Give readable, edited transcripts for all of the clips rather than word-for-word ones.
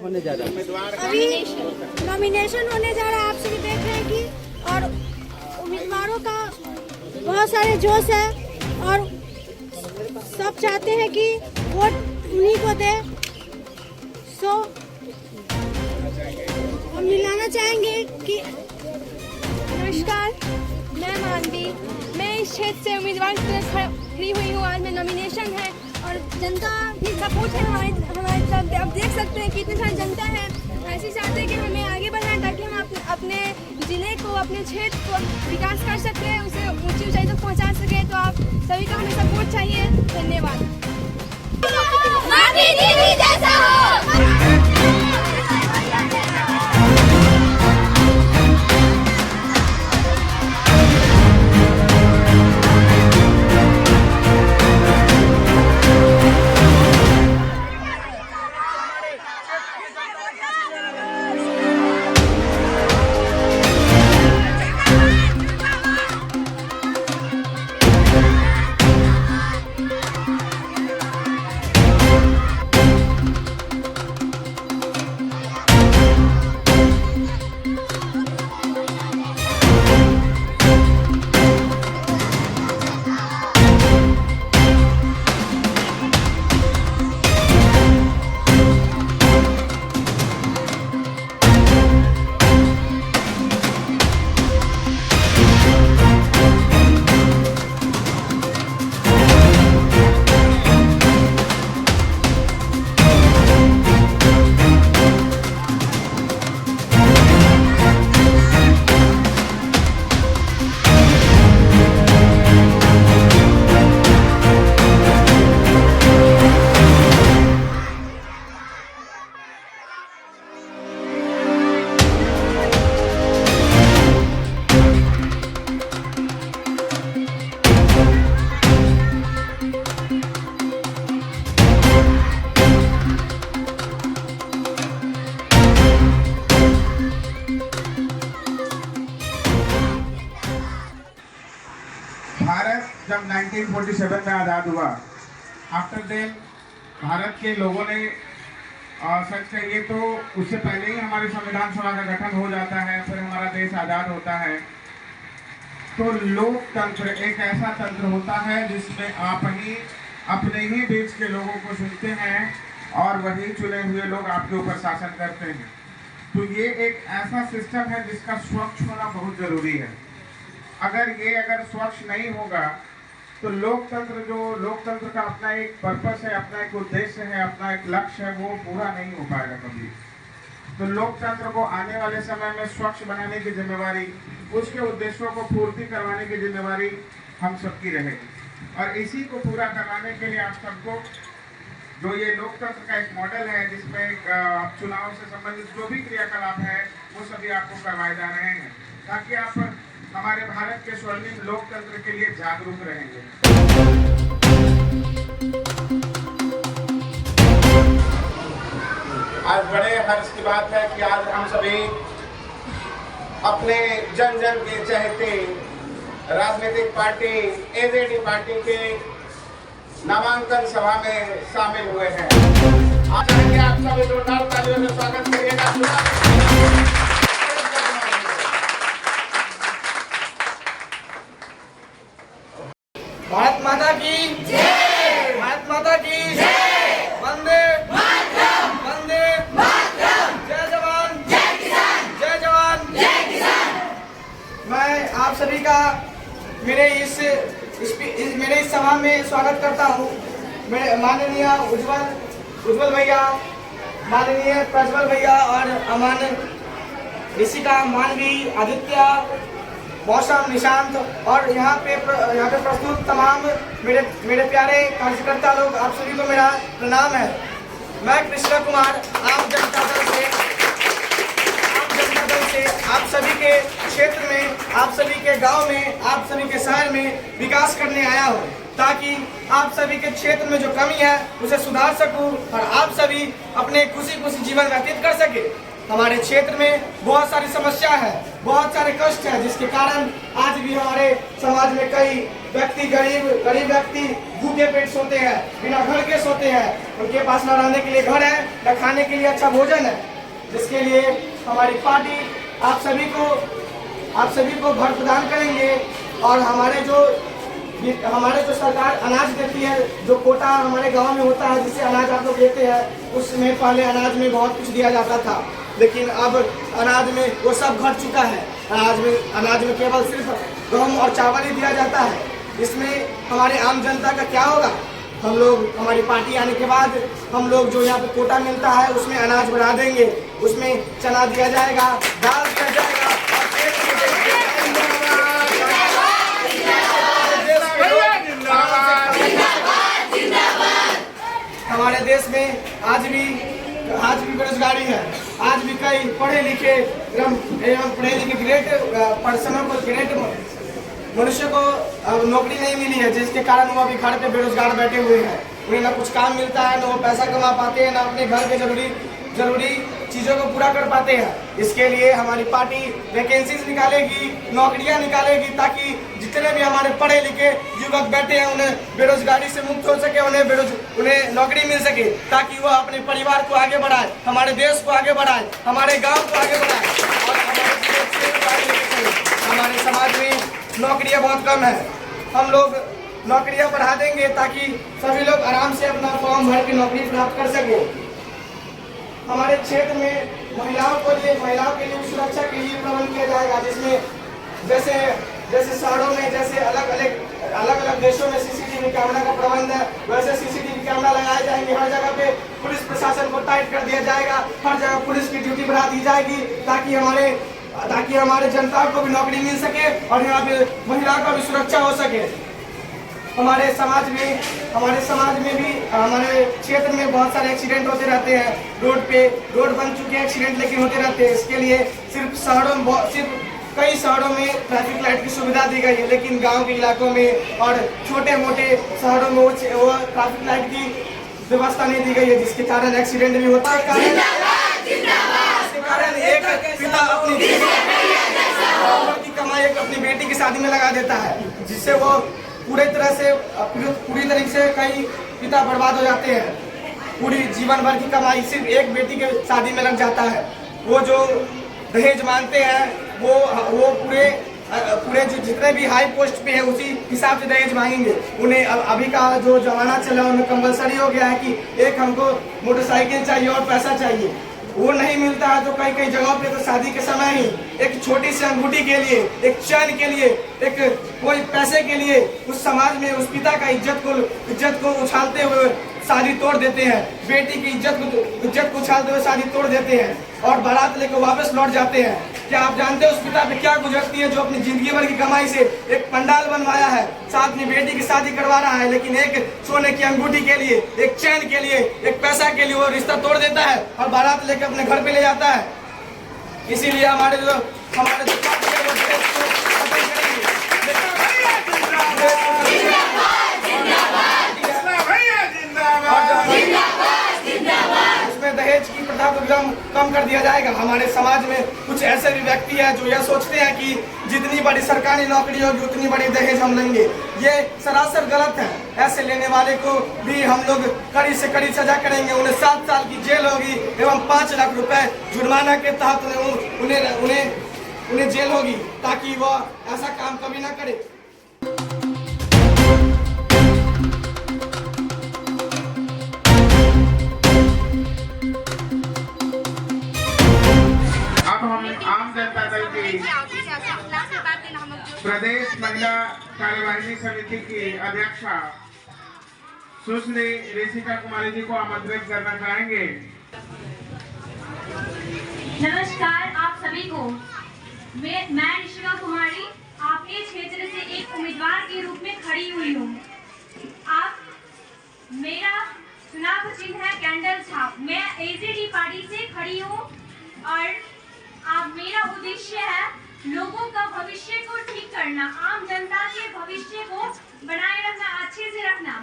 होने जा रहा है। अभी नॉमिनेशन होने जा रहा है, आप सभी देख रहे हैं कि और उम्मीदवारों का बहुत सारे जोश है और सब चाहते हैं कि वोट उन्हीं को दे। सो हम मिलाना चाहेंगे कि नमस्कार, मैं मानवी, मैं इस क्षेत्र से उम्मीदवार की तरह खड़ी हुई हूँ। आज में नॉमिनेशन है और जनता भी सपोर्ट है हमारे तरफ। आप देख सकते हैं कितनी सारी जनता है, ऐसे चाहते हैं कि हमें आगे बढ़ाएं ताकि हम अपने जिले को, अपने क्षेत्र को विकास कर सकते हैं, उसे ऊंची ऊंचाई तक पहुंचा सके। तो आप सभी का हमें सपोर्ट चाहिए। धन्यवाद। भारत जब 1947 में आज़ाद हुआ, आफ्टर देन भारत के लोगों ने सच कहिए तो उससे पहले ही हमारी संविधान सभा का गठन हो जाता है, फिर हमारा देश आज़ाद होता है। तो लोकतंत्र एक ऐसा तंत्र होता है जिसमें आप ही अपने ही बीच के लोगों को चुनते हैं और वही चुने हुए लोग आपके ऊपर शासन करते हैं। तो ये एक ऐसा सिस्टम है जिसका स्वच्छ होना बहुत ज़रूरी है। अगर स्वच्छ नहीं होगा तो लोकतंत्र का अपना एक पर्पस है, अपना एक उद्देश्य है, अपना एक लक्ष्य है, वो पूरा नहीं हो पाएगा कभी। तो लोकतंत्र को आने वाले समय में स्वच्छ बनाने की जिम्मेवारी, उसके उद्देश्यों को पूर्ति करवाने की जिम्मेवारी हम सबकी रहेगी। और इसी को पूरा करवाने के लिए आप सबको जो ये लोकतंत्र का एक मॉडल है जिसमें चुनाव से संबंधित जो भी क्रियाकलाप है वो सभी आपको करवाए जा रहे हैं, ताकि आप हमारे भारत के स्वर्णिम लोकतंत्र के लिए जागरूक रहेंगे। आज बड़े हर्ष की बात है कि आज हम सभी अपने जन जन के चहेते राजनीतिक पार्टी एजेडी पार्टी के नामांकन सभा में शामिल हुए हैं। आप चाहेंगे आप सभी जोरदार तालियों से स्वागत करिएगा। भारत माता की जय, भारत माता की जय, वंदे मातरम, वंदे मातरम, जय जवान जय किसान, जय जवान जय किसान। मैं आप सभी का मेरे इस सभा में स्वागत करता हूँ। माननीय उज्जवल भैया, माननीय प्रज्वल भैया और अमन, ऋषिका, मानवी, आदित्य, मौसम, निशांत और यहाँ पे प्रस्तुत तमाम मेरे प्यारे कार्यकर्ता लोग, आप सभी को मेरा प्रणाम है। मैं कृष्णा कुमार आप जनता दल से आप सभी के क्षेत्र में, आप सभी के गांव में, आप सभी के शहर में विकास करने आया हूँ, ताकि आप सभी के क्षेत्र में जो कमी है उसे सुधार सकूं और आप सभी अपने खुशी जीवन व्यतीत कर सके। हमारे क्षेत्र में बहुत सारी समस्या है, बहुत सारे कष्ट है, जिसके कारण आज भी हमारे समाज में कई व्यक्ति गरीब व्यक्ति भूखे पेट सोते हैं, बिना घर के सोते हैं। उनके पास न रहने के लिए घर है, न खाने के लिए अच्छा भोजन है, जिसके लिए हमारी पार्टी आप सभी को भोट प्रदान करेंगे। और हमारे जो सरकार अनाज देती है, जो कोटा हमारे गांव में होता है जिससे अनाज आप लोग देते हैं, उसमें पहले अनाज में बहुत कुछ दिया जाता था, लेकिन अब अनाज में वो सब घट चुका है। अनाज में केवल सिर्फ गेहूं और चावल ही दिया जाता है। इसमें हमारे आम जनता का क्या होगा? हम लोग हमारी पार्टी आने के बाद हम लोग जो यहाँ पे कोटा मिलता है उसमें अनाज बढ़ा देंगे, उसमें चना दिया जाएगा, दाल दिया जाएगा। हमारे देश में आज भी बेरोजगारी है। आज भी कई पढ़े लिखे ग्रेट पर्सनों को, ग्रेट मनुष्य को नौकरी नहीं मिली है, जिसके कारण वो अभी घर पे बेरोजगार बैठे हुए हैं। उन्हें ना कुछ काम मिलता है, ना वो पैसा कमा पाते हैं, ना अपने घर के जरूरी चीज़ों को पूरा कर पाते हैं। इसके लिए हमारी पार्टी वैकेंसीज निकालेगी, नौकरियां निकालेगी, ताकि जितने भी हमारे पढ़े लिखे युवक बैठे हैं उन्हें बेरोजगारी से मुक्त हो सके, उन्हें नौकरी मिल सके, ताकि वह अपने परिवार को आगे बढ़ाए, हमारे देश को आगे बढ़ाए, हमारे गाँव को आगे बढ़ाए और हमारे समाज में नौकरियां बहुत कम है। हम लोग नौकरियां बढ़ा देंगे ताकि सभी लोग आराम से अपना फॉर्म भर के नौकरी प्राप्त कर सके। हमारे क्षेत्र में महिलाओं के लिए सुरक्षा के लिए प्रबंध किया जाएगा, जिसमें जैसे शहरों में जैसे अलग अलग देशों में सीसीटीवी कैमरा का प्रबंध है, वैसे सीसीटीवी कैमरा लगाए जाएंगे। हर जगह पे पुलिस प्रशासन को टाइट कर दिया जाएगा, हर जगह पुलिस की ड्यूटी बढ़ा दी जाएगी, ताकि हमारे जनता को भी नौकरी मिल सके और यहाँ पे महिलाओं का भी सुरक्षा हो सके। हमारे समाज में भी हमारे क्षेत्र में बहुत सारे एक्सीडेंट होते रहते हैं। रोड बन चुके हैं, एक्सीडेंट लेकिन होते रहते हैं। इसके लिए सिर्फ कई शहरों में ट्रैफिक लाइट की सुविधा दी गई है, लेकिन गांव के इलाकों में और छोटे मोटे शहरों में वो ट्रैफिक लाइट की व्यवस्था नहीं दी गई है, जिसके कारण एक्सीडेंट भी होता है। कारण एक पिता अपनी कमाई अपनी बेटी की शादी में लगा देता है, जिससे वो पूरी तरीके से कई पिता बर्बाद हो जाते हैं। पूरी जीवन भर की कमाई सिर्फ एक बेटी के शादी में लग जाता है। वो जो दहेज मांगते हैं वो पूरे जो जितने भी हाई पोस्ट पे है उसी हिसाब से दहेज मांगेंगे। उन्हें अभी का जो जमाना चला उनमें कंपलसरी हो गया है कि एक हमको मोटरसाइकिल चाहिए और पैसा चाहिए। वो नहीं मिलता है तो कई जगहों पे तो शादी के समय ही एक छोटी सी अंगूठी के लिए, एक चैन के लिए, एक कोई पैसे के लिए उस समाज में उस पिता का इज्जत को उछालते हुए शादी तोड़ देते हैं। बेटी की इज्जत को उछालते हुए शादी तोड़ देते हैं और बारात लेकर वापस लौट जाते हैं। क्या आप जानते हैं उस पिता पे क्या गुजरती है, जो अपनी जिंदगी भर की कमाई से एक पंडाल बनवाया है, साथ में बेटी की शादी करवा रहा है, लेकिन एक सोने की अंगूठी के लिए, एक चैन के लिए, एक पैसा के लिए वो रिश्ता तोड़ देता है और बारात लेकर अपने घर पे ले जाता है। इसीलिए हमारे जो उसमें दहेज की प्रथा को एकदम कम कर दिया जाएगा। हमारे समाज में कुछ ऐसे भी व्यक्ति हैं जो यह सोचते हैं कि जितनी बड़ी सरकारी नौकरी होगी उतनी बड़ी दहेज हम लेंगे। ये सरासर गलत है। ऐसे लेने वाले को भी हम लोग कड़ी से कड़ी सजा करेंगे। उन्हें 7 साल की जेल होगी एवं 5 लाख रुपए जुर्माना के तहत उन्हें जेल होगी, ताकि वह ऐसा काम कभी ना करे। आम जनता दल की प्रदेश महिला कार्यवाही समिति की अध्यक्षा सुश्री ऋषिका कुमारी जी को आमंत्रित करना चाहेंगे। नमस्कार आप सभी को। मैं ऋषिका कुमारी आपके क्षेत्र से एक उम्मीदवार के रूप में खड़ी हुई हूँ। मेरा चुनाव चिन्ह है कैंडल छाप। मैं एजेडी पार्टी से खड़ी हूँ और मेरा उद्देश्य है लोगों का भविष्य को ठीक करना, आम जनता के भविष्य को बनाए रखना, अच्छे से रखना।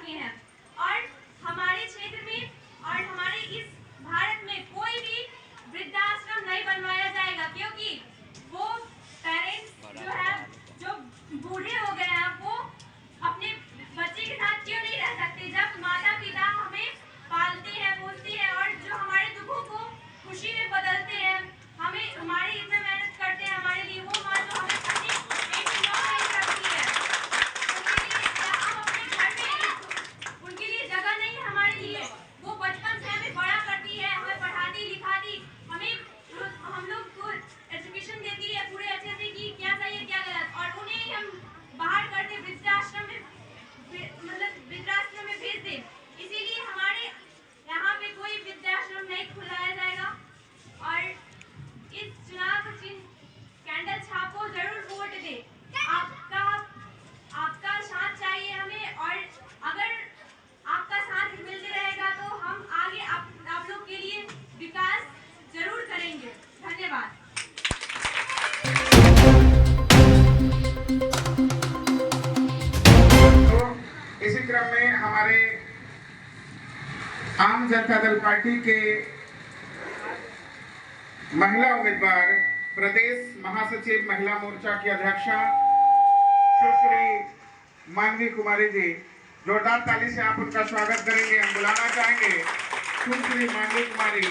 चुके हैं। और हमारे क्षेत्र में और हमारे इस भारत में कोई भी वृद्धाश्रम नहीं बनवाया जाएगा, क्योंकि वो पेरेंट्स जो है, जो बूढ़े हो गए हैं, वो अपने बच्चे के साथ क्यों नहीं रह सकते, जब माता पिता हमें पालते हैं, पोसते हैं और जो हमारे दुखों को खुशी में बदलते हैं, हमें हमारे इतना मेहनत करते हैं हमारे लिए, वो माँ जो हमें अपने पेट में नहीं रखती है, उनके लिए हम अपने घर में उनके लिए जगह नहीं है हमारे लिए, वो बचपन से हमें बड़ा करती है, हमें पढ़ाती लिखाती, हमें हम लोग को एजुकेशन देती है पूरे अच्छे से कि क्या सही है क्या गलत, और उन्हें ही हम बाहर करते वृद्धाश्रम में, मतलब वृद्धाश्रम में भेज दें। इसीलिए हमारे यहाँ पे कोई वृद्धाश्रम नहीं खुलाया जाएगा। और इस चुनाव चिन्ह कैंडल छाप को जरूर वोट दे। आपका साथ चाहिए हमें, और अगर आपका साथ मिलते रहेगा तो हम आगे आप लोग के लिए विकास जरूर करेंगे। धन्यवाद। इसी क्रम में हमारे आम जनता दल पार्टी के महिला उम्मीदवार प्रदेश महासचिव महिला मोर्चा की अध्यक्षा सुश्री मानवी कुमारी जी, जोरदार ताली से आप उनका स्वागत करेंगे। हम बुलाना चाहेंगे सुश्री मानवी कुमारी,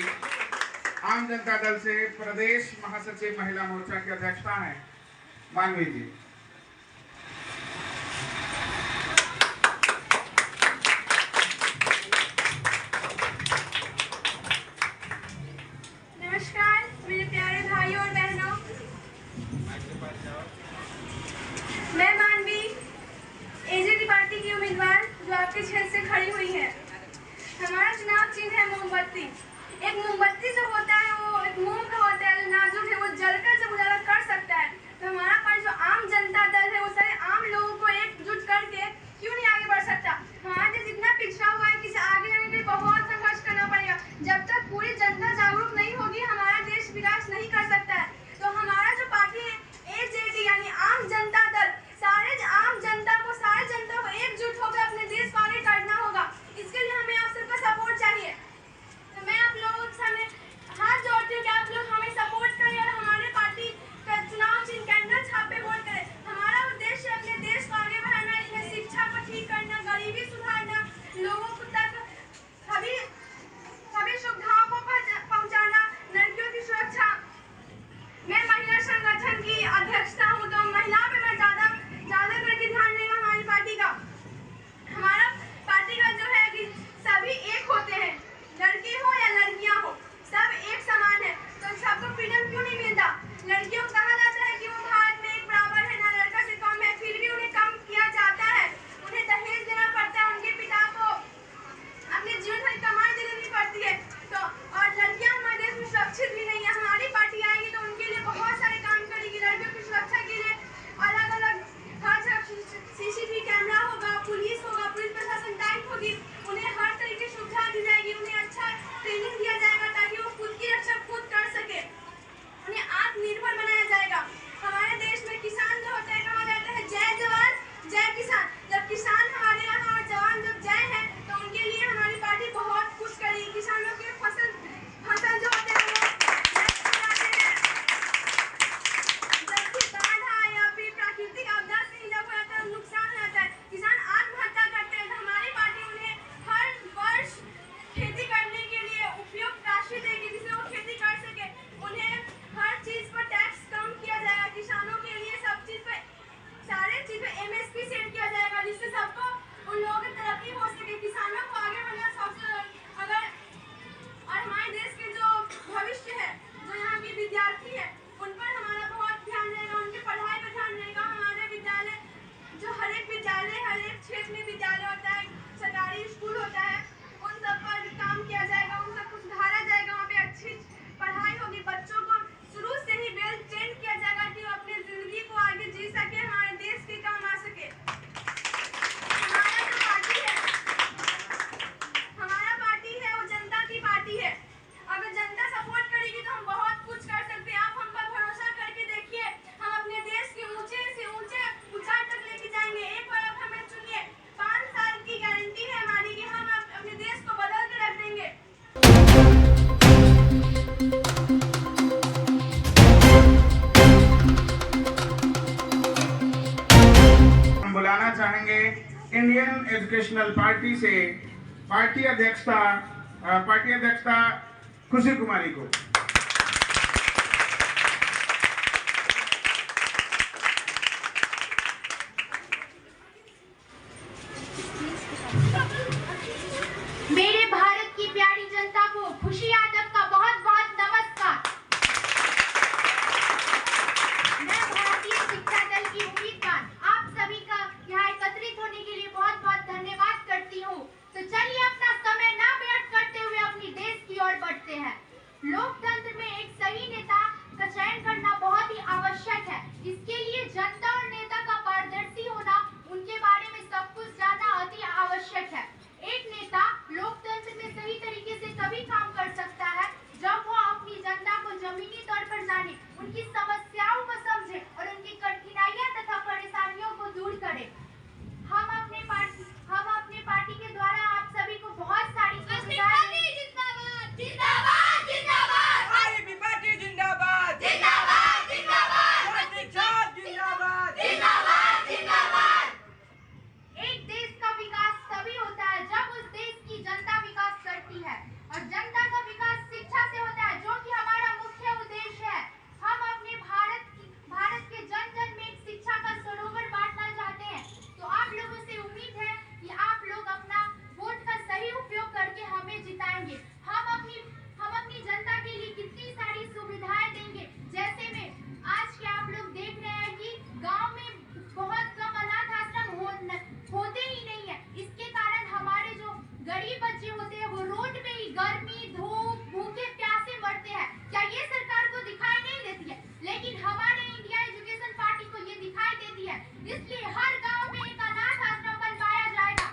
आम जनता दल से प्रदेश महासचिव महिला मोर्चा की अध्यक्षता है मानवी जी। नमस्कार मेरे प्यारे भाइयों और बहनों, मैं मानवी एजेडी पार्टी की उम्मीदवार जो आपके क्षेत्र से खड़ी हुई है। हमारा चुनाव चिन्ह है मोमबत्ती। एक मोमबत्ती जो होता है वो एक मोम का होता है, नाजुक है, वो जलकर जब उजाला कर सकता है, तो हमारा पार्टी जो आम जन इंडियन एजुकेशनल पार्टी से पार्टी अध्यक्षता खुशी कुमारी को। मेरे भारत की प्यारी जनता को खुशी यादव का बहुत बहुत नमस्कार। मैं भारतीय शिक्षा दल की उम्मीदवार आप सभी का यहाँ एकत्रित होने के लिए बहुत बहुत धन्यवाद करती हूँ। तो चलिए अपना समय ना व्यर्थ करते हुए अपनी देश की ओर बढ़ते हैं। लोकतंत्र में एक सही नेता का चयन करना बहुत ही आवश्यक है। इसके लिए जनता और नेता का पारदर्शी होना, उनके बारे में सब कुछ जानना अति आवश्यक है। एक नेता लोकतंत्र में सही तरीके से तभी काम कर सकता है जब वो अपनी जनता को जमीनी तौर पर जाने, उनकी समस्याओं को समझे और उनकी कठिनाइयां तथा परेशानियों को दूर करे। हम अपने पार्टी के द्वारा आप सभी को बहुत सारी सुविधाएं एक देश का विकास तभी होता है जब उस देश की जनता विकास करती है और जनता का विकास शिक्षा से होता है, जो कि हमारा मुख्य उद्देश्य है। हम अपने भारत के जन जन में एक शिक्षा का सरोवर बांटना चाहते हैं। तो आप लोगों से उम्मीद है कि आप लोग अपना वोट का सही उपयोग करके हमें जिताएंगे। हम अपनी जनता के लिए कितनी सारी सुविधाएं देंगे, जैसे में आज के आप लोग देख रहे हैं कि गांव में बहुत कम अनाथ आश्रम होते ही नहीं है। इसके कारण हमारे जो गरीब बच्चे होते हैं वो रोड पे ही गर्मी, धूप, भूखे प्यासे मरते हैं। क्या ये सरकार को दिखाई नहीं देती है? लेकिन हमारे इंडिया एजुकेशन पार्टी को ये दिखाई देती है। इसलिए हर गांव में एक अनाथ आश्रम बनवाया जाएगा,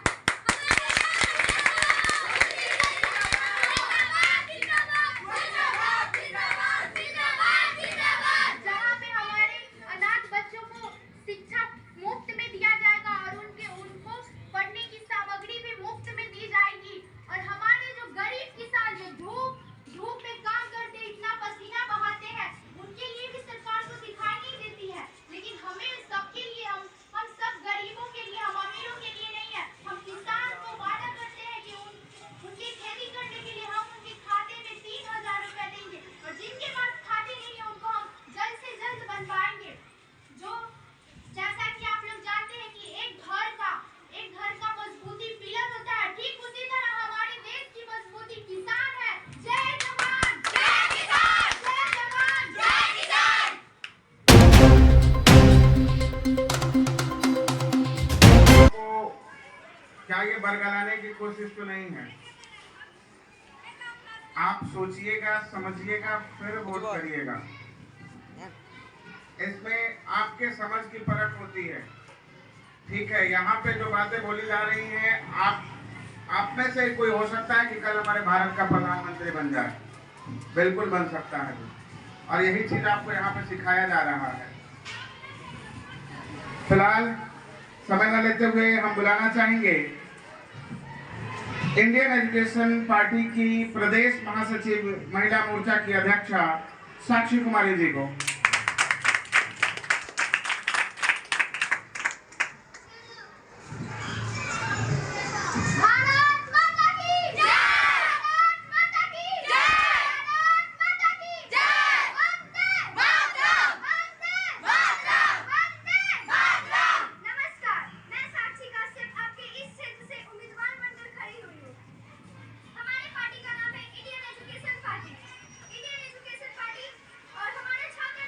जहाँ पे हमारे अनाथ बच्चों को शिक्षा मुफ्त में दिया जाएगा और उनको पढ़ने की सामग्री भी मुफ्त में दी जाएगी। और हमारे जो गरीब किसान जो धूप में काम करते, इतना पसीना बहाते हैं, उनके लिए भी सरकार को दिखाई नहीं देती है। लेकिन हमें सबके लिए, हम सब गरीबों के लिए, हम अमीरों के लिए नहीं है। हम किसान को वादा करते हैं कि उनकी खेती करने के लिए हम उनके खाते में 3000 रुपए देंगे और जिनके पास खाते नहीं है उनको हम जल्द से जल्द बनवाएंगे। जो जैसा कि आप लोग जानते हैं कि एक घर का मजबूती पिलर होता है, ठीक उसी तरह हमारे देश की मजबूती किसान है। जय जवान, जय किसान, जय जवान, जय किसान। तो क्या ये बरगलाने की कोशिश तो नहीं है? आप सोचिएगा, समझिएगा, फिर वोट करिएगा। इसमें आपके समझ की परख होती है। ठीक है, यहाँ पे जो बातें बोली जा रही हैं, आप में से कोई हो सकता है कि कल हमारे भारत का प्रधानमंत्री बन जाए, बिल्कुल बन सकता है। और यही चीज आपको यहाँ पे सिखाया जा रहा है। फिलहाल समय न लेते हुए हम बुलाना चाहेंगे इंडियन एजुकेशन पार्टी की प्रदेश महासचिव महिला मोर्चा की अध्यक्षा साक्षी कुमारी जी को। हमारे पार्टी का नाम है इंडियन एजुकेशन पार्टी और हमारे छात्र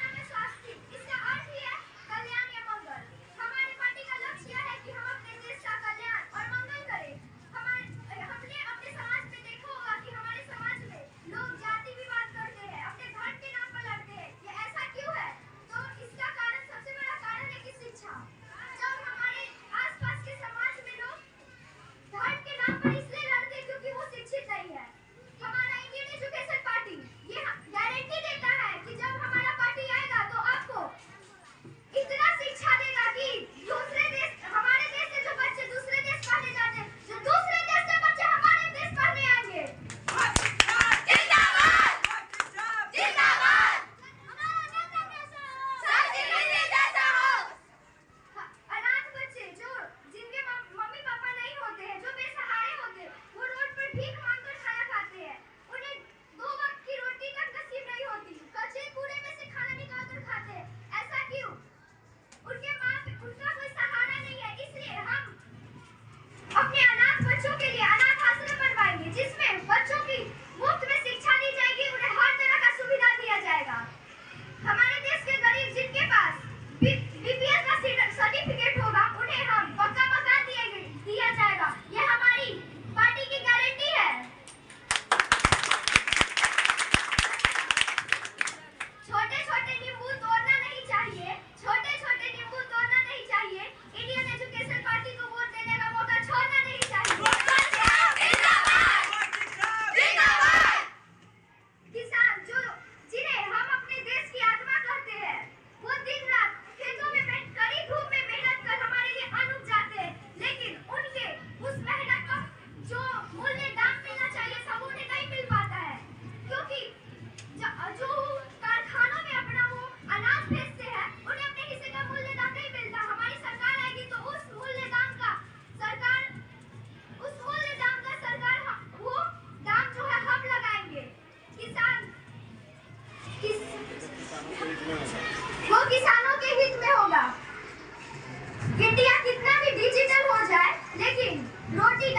इंडिया कितना भी डिजिटल हो जाए, लेकिन रोटी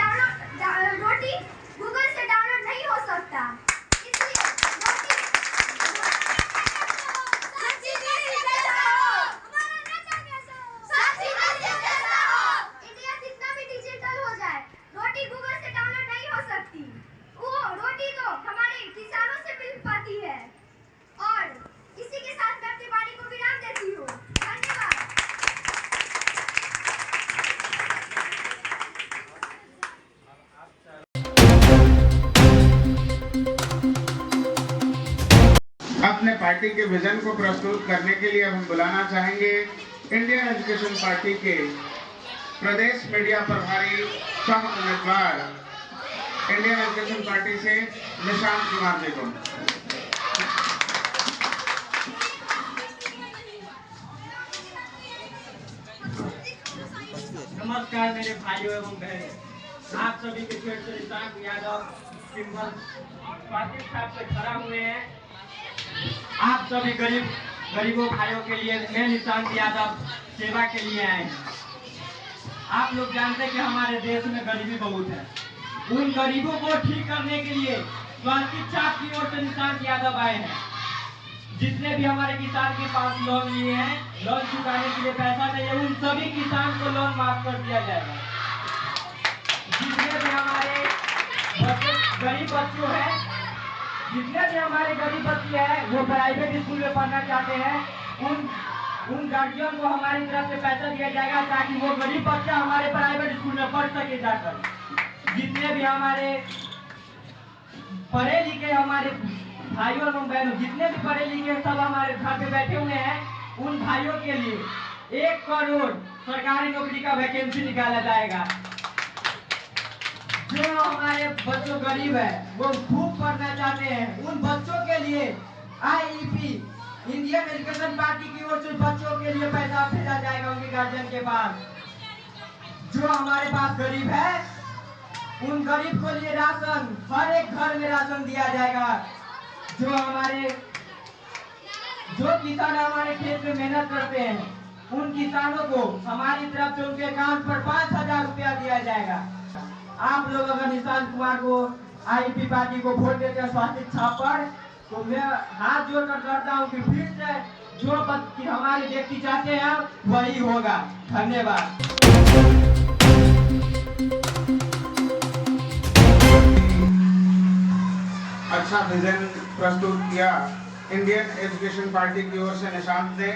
गूगल से डाउनलोड नहीं हो सकता। इसलिए इंडिया कितना भी डिजिटल हो जाए, रोटी गूगल से डाउनलोड नहीं हो सकती। वो रोटी तो हमारे किसानों से मिल पाती है। और इसी के साथ मैं अपनी वाणी को विराम देती हूँ। धन्यवाद। अपने पार्टी के विजन को प्रस्तुत करने के लिए हम बुलाना चाहेंगे इंडियन एजुकेशन पार्टी के प्रदेश मीडिया प्रभारी सह उम्मीदवार इंडियन एजुकेशन पार्टी से निशांत कुमार जी को। नमस्कार मेरे भाइयों एवं बहनों, आप सभी के फिर से निशांत यादव सिंबल पार्टी साहब से खड़ा हुए हैं। आप सभी गरीबों भाइयों के लिए मैं निशांत यादव सेवा के लिए आए हैं। आप लोग जानते हैं कि हमारे देश में गरीबी बहुत है। उन गरीबों को ठीक करने के लिए स्वास्थ्य छाप की ओर से निशांत यादव आए हैं। जितने भी हमारे किसान के पास लोन लिए हैं, लोन चुकाने के लिए पैसा नहीं है, उन सभी किसान को लोन माफ कर दिया जाएगा। जितने भी हमारे गरीब बच्चों हैं, जितने भी हमारे गरीब बच्चे हैं वो प्राइवेट स्कूल में पढ़ना चाहते हैं, उन गार्जियन को हमारी तरफ से पैसा दिया जाएगा ताकि वो गरीब बच्चा हमारे प्राइवेट स्कूल में पढ़ सके जाकर। जितने भी हमारे पढ़े लिखे हमारे भाइयों एवं बहनों, जितने भी पढ़े लिखे सब हमारे घर पे बैठे हुए हैं, उन भाइयों के लिए 1 करोड़ सरकारी नौकरी का वैकेंसी निकाला जाएगा। जो हमारे बच्चों गरीब है वो खूब पढ़ना चाहते हैं, उन बच्चों के लिए IEP इंडियन एजुकेशन पार्टी की ओर से बच्चों के लिए पैसा भेजा जाएगा उनके गार्जियन के पास। जो हमारे पास गरीब है उन गरीब को लिए राशन, हर एक घर में राशन दिया जाएगा। जो किसान हमारे खेत में मेहनत करते हैं, उन किसानों को हमारी तरफ से उनके अकाउंट पर 5,000 रुपया दिया जाएगा। आप लोग अगर निशांत कुमार को IEP पार्टी को वोट देते हैं स्वास्थ्य छाप पर, तो मैं हाथ जोड़कर करता हूँ कि फिर से जो हमारे व्यक्ति चाहते हैं वही होगा। धन्यवाद। अच्छा विजन प्रस्तुत किया इंडियन एजुकेशन पार्टी की ओर से निशांत ने।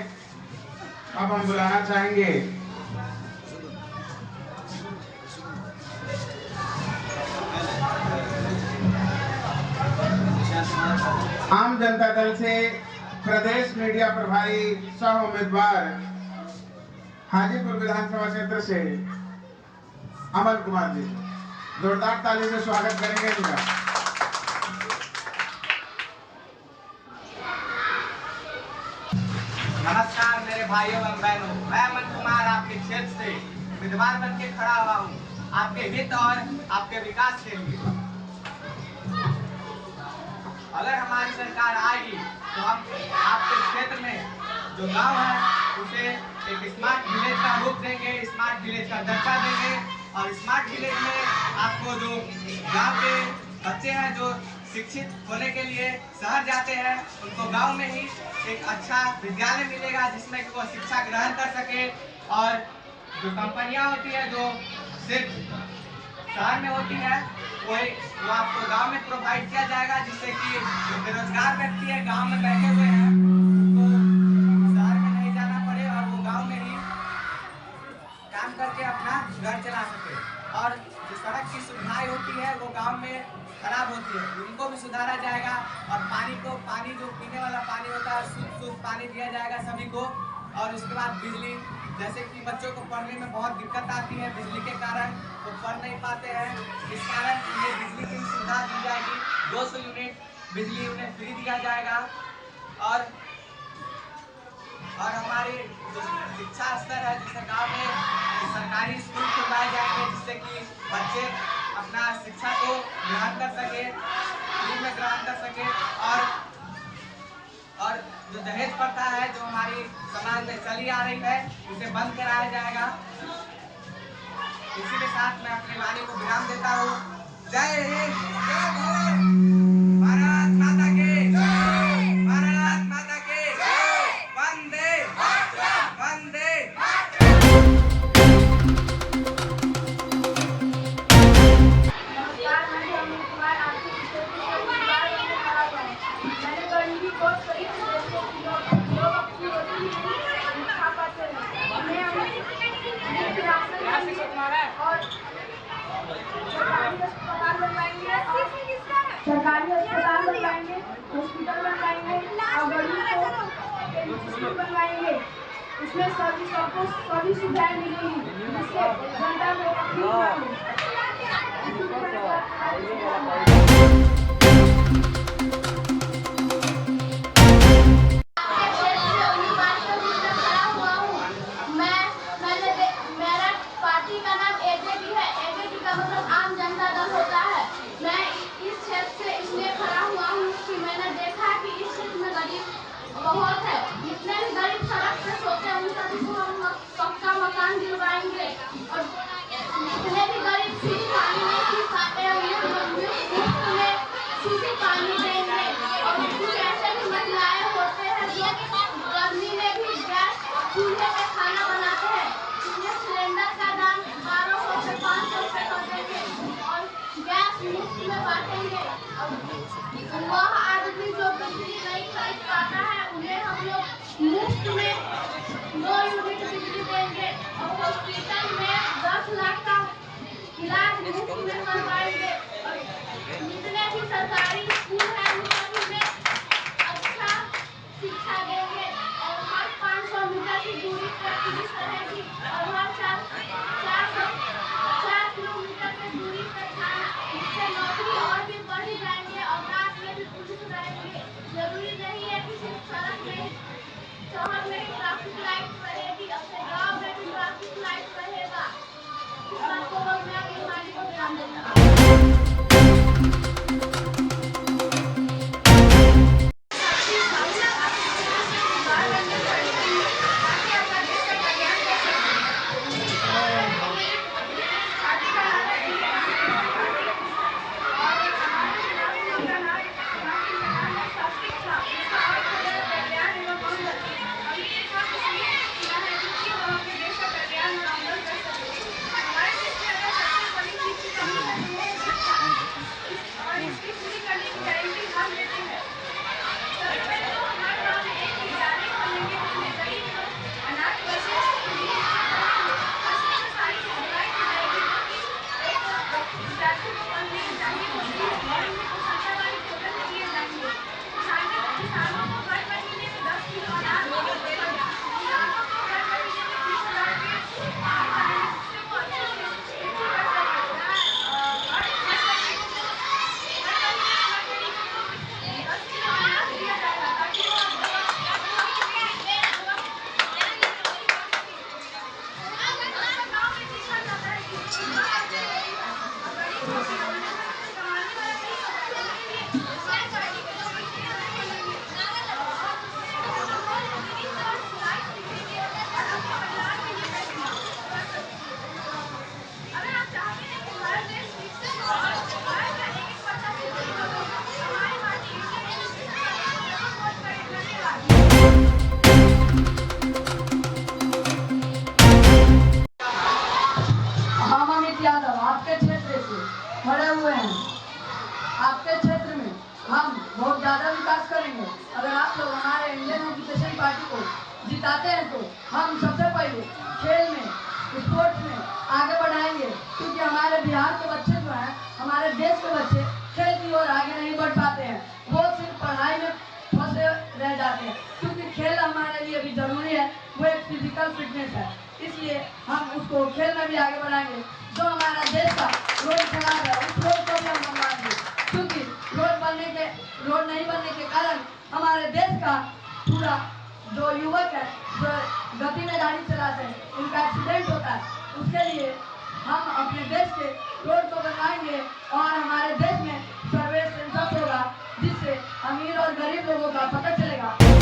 अब हम बुलाना चाहेंगे आम जनता दल से प्रदेश मीडिया प्रभारी सह उम्मीदवार हाजीपुर विधानसभा क्षेत्र से अमन कुमार जी। जोरदार ताली से स्वागत करेंगे इनका। नमस्कार मेरे भाइयों एवं बहनों, मैं अमन कुमार आपके क्षेत्र से उम्मीदवार बन के खड़ा हुआ हूँ आपके हित और आपके विकास के लिए। अगर हमारी सरकार आएगी तो हम आपके क्षेत्र में जो गांव है उसे एक स्मार्ट विलेज का रूप देंगे, स्मार्ट विलेज का दर्जा देंगे। और स्मार्ट विलेज में आपको जो गांव के बच्चे हैं जो शिक्षित होने के लिए शहर जाते हैं, उनको गांव में ही एक अच्छा विद्यालय मिलेगा जिसमें कि वो शिक्षा ग्रहण कर सके। और जो कंपनियां होती है जो सिर्फ शहर में होती है वो आपको गांव में प्रोवाइड किया जाएगा, जिससे कि जो बेरोजगार व्यक्ति है गांव में बैठे हुए हैं उनको शहर में नहीं जाना पड़े और वो गांव में ही काम करके अपना घर चला सके। और जो सड़क की सुविधाएं होती है वो गांव में खराब होती है, उनको भी सुधारा जाएगा। और पानी जो पीने वाला पानी होता है शुद्ध पानी दिया जाएगा सभी को। और उसके बाद बिजली, जैसे कि बच्चों को पढ़ने में बहुत दिक्कत आती है बिजली के कारण, वो पढ़ नहीं पाते हैं, इस कारण उन्हें बिजली की सुविधा दी जाएगी। 200 यूनिट बिजली उन्हें फ्री दिया जाएगा। और हमारे जो शिक्षा स्तर है जैसे गांव में सरकारी स्कूल खुलवाए जाएंगे जिससे कि बच्चे अपना शिक्षा को ग्रहण कर सके, फ्री में ग्रहण कर सके। और जो दहेज प्रथा है जो हमारी समाज में चली आ रही है उसे बंद कराया जाएगा। इसी के साथ मैं अपनी वाणी को विराम देता हूँ। जय हिंद, जय भारत, भारत माता की जय, भारत माता की जय, वंदे वंदे। नमस्कार, मैं अमित कुमार आपके मैंने गरीबी को सही से लोग अपनी रोटी नहीं खा पाते हैं। मैं और सरकारी अस्पताल बनवाएंगे, हॉस्पिटल बनवाएंगे और गरीब को स्कूल बनवाएंगे। इसमें सबको सभी सुविधाएं मिलेंगी जिससे जनता में मेरा पार्टी का नाम एजेडी है। एजेडी का मतलब आम जनता दल होता है। मैं इस क्षेत्र से इसलिए खड़ा हुआ हूँ कि मैंने देखा कि इस क्षेत्र में गरीब बहुत है। जितने भी गरीब सड़क पे सोते हैं उन सभी को हम पक्का मकान दिलवाएंगे और जितने भी गरीब शुद्ध पानी नहीं पी पाते हैं उन्हें मुफ्त में शुद्ध पानी देंगे। और कुछ ऐसे भी महिलाएं होते हैं जो गर्मी में भी गैस चूल्हे पे खाना बनाते हैं, इसमें सिलेंडर का दाम 1200 से 500 रुपए कर देंगे और गैस मुफ्त में बांटेंगे। और वह आदमी जो बिजली नहीं खरीद पाता है उन्हें हम लोग मुफ्त में 2 यूनिट बिजली देंगे और हॉस्पिटल में 10 लाख का इलाज मुफ्त में करवाएंगे। और जितने भी सरकारी स्कूल हैं उन सभी में अच्छा शिक्षा देंगे और हर 500 मीटर की दूरी पर पुलिस रहेगी और हर 4 किलोमीटर की दूरी पर थाना। इससे नौकरी और भी बढ़ जाएंगे और रात में भी पुलिस रहेंगे। जरूरी नहीं है कि सिर्फ सड़क में शहर में ही ट्रैफिक लाइट रहेगी, अपने गांव में भी ट्रैफिक लाइट रहेगा। इस बात को मैं अपनी वाणी को ध्यान देता हूँ। आपके क्षेत्र से खड़े हुए हैं। आपके क्षेत्र में हम बहुत ज़्यादा विकास करेंगे। अगर आप लोग हमारे इंडियन एजुकेशन पार्टी को जिताते हैं तो हम सबसे पहले खेल में, स्पोर्ट्स में आगे बढ़ाएंगे, क्योंकि हमारे बिहार के बच्चे जो हैं, हमारे देश के बच्चे खेल की ओर आगे नहीं बढ़ पाते हैं। वो सिर्फ पढ़ाई में फंसे रह जाते हैं, क्योंकि खेल हमारे लिए भी जरूरी है। वो एक फिजिकल फिटनेस है, इसलिए हम उसको खेल में भी आगे बढ़ाएंगे। जो हमारा देश का रोड खराब है उस रोड को भी हम बनवाएंगे, क्योंकि रोड नहीं बनने के कारण हमारे देश का पूरा जो युवक है, जो गति में गाड़ी चलाते हैं, उनका एक्सीडेंट होता है। उसके लिए हम अपने देश के रोड को बनवाएंगे और हमारे देश में सर्वे सेंसस होगा, जिससे अमीर और गरीब लोगों का पता चलेगा।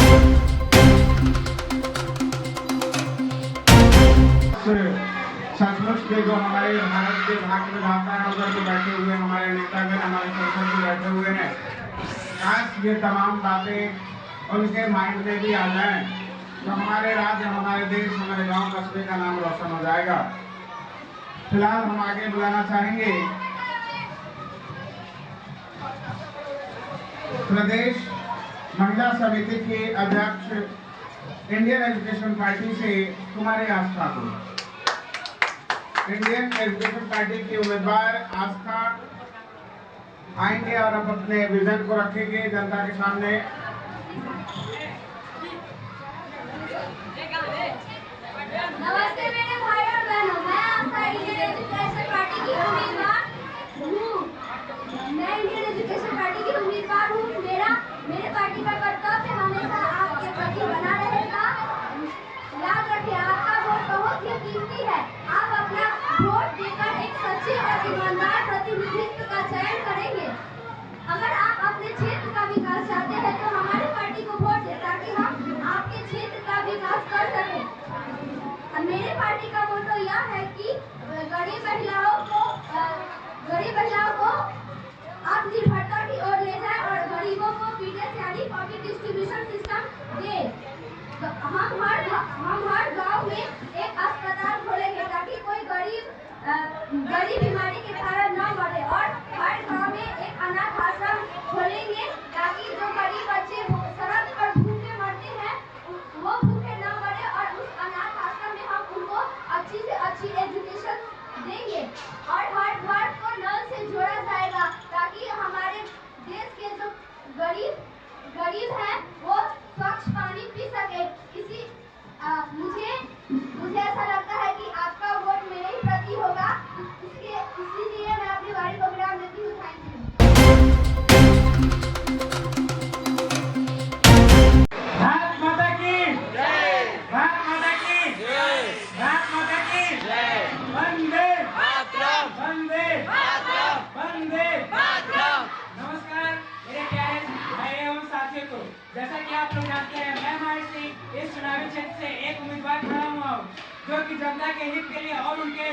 सचमुच के जो हमारे भारत के भाग विधाता है उधर पे बैठे हुए हमारे नेतागण, हमारे संसद में बैठे हुए हैं, आज ये तमाम बातें उनके माइंड में भी आ जाएं तो हमारे राज्य, हमारे देश, हमारे गांव कस्बे का नाम रोशन हो जाएगा। फिलहाल हम आगे बुलाना चाहेंगे प्रदेश महिला समिति के अध्यक्ष इंडियन एजुकेशन पार्टी से कुमारी आस्था को। इंडियन एजुकेशन पार्टी की उम्मीदवार आस्था आएंगे और अब अपने विजन को रखेंगे जनता के सामने। नमस्ते मेरे भाई और बहनों, मैं आस्था इंडियन एजुकेशन पार्टी की उम्मीदवार हूँ। मेरे पार्टी का कर्तव्य हमेशा आपके प्रति बना रहेगा। याद रखिए, आपका वोट बहुत ही कीमती है। आप अपना वोट देकर एक सच्चे और ईमानदार प्रतिनिधित्व का चयन करेंगे। अगर आप अपने क्षेत्र का विकास चाहते हैं तो हमारी पार्टी को वोट दें ताकि हम आपके क्षेत्र का विकास कर सकें। मेरे पार्टी का मोटो यह है कि गरीब महिलाओं को आत्मनिर्भरता की ओर ले जाए और गरीबों को पीडीएस यानी पब्लिक डिस्ट्रीब्यूशन सिस्टम दे। हम हर गांव में एक अस्पताल खोलेंगे ताकि कोई गरीब बीमारी के कारण न मरे, और हर गांव में एक अनाथ आश्रम खोलेंगे ताकि जो गरीब बच्चे सड़क पर भूखे मरते हैं वो भूखे न मरे, और उस अनाथ आश्रम में हम उनको अच्छी से अच्छी एजुकेशन देंगे। और हर घर को नल से जोड़ा जाएगा ताकि हमारे देश के जो गरीब हैं वो स्वच्छ पानी पी सके। मुझे ऐसा लगता है कि आपका वोट मेरे ही प्रति होगा, इसीलिए मैं अपनी बारी को विराम देती हूँ। Thank you. भारत माता की जय, भारत माता की जय, भारत माता की जय। वंदे मातरम, वंदे मातरम, वंदे मातरम। नमस्कार मेरे प्यारे भाई एवं साथियों को, जैसा कि आप लोग जानते हैं मैं हमारे से इस चुनावी क्षेत्र से एक उम्मीदवार खड़ा हुआ हूँ जो कि जनता के हित के लिए और उनके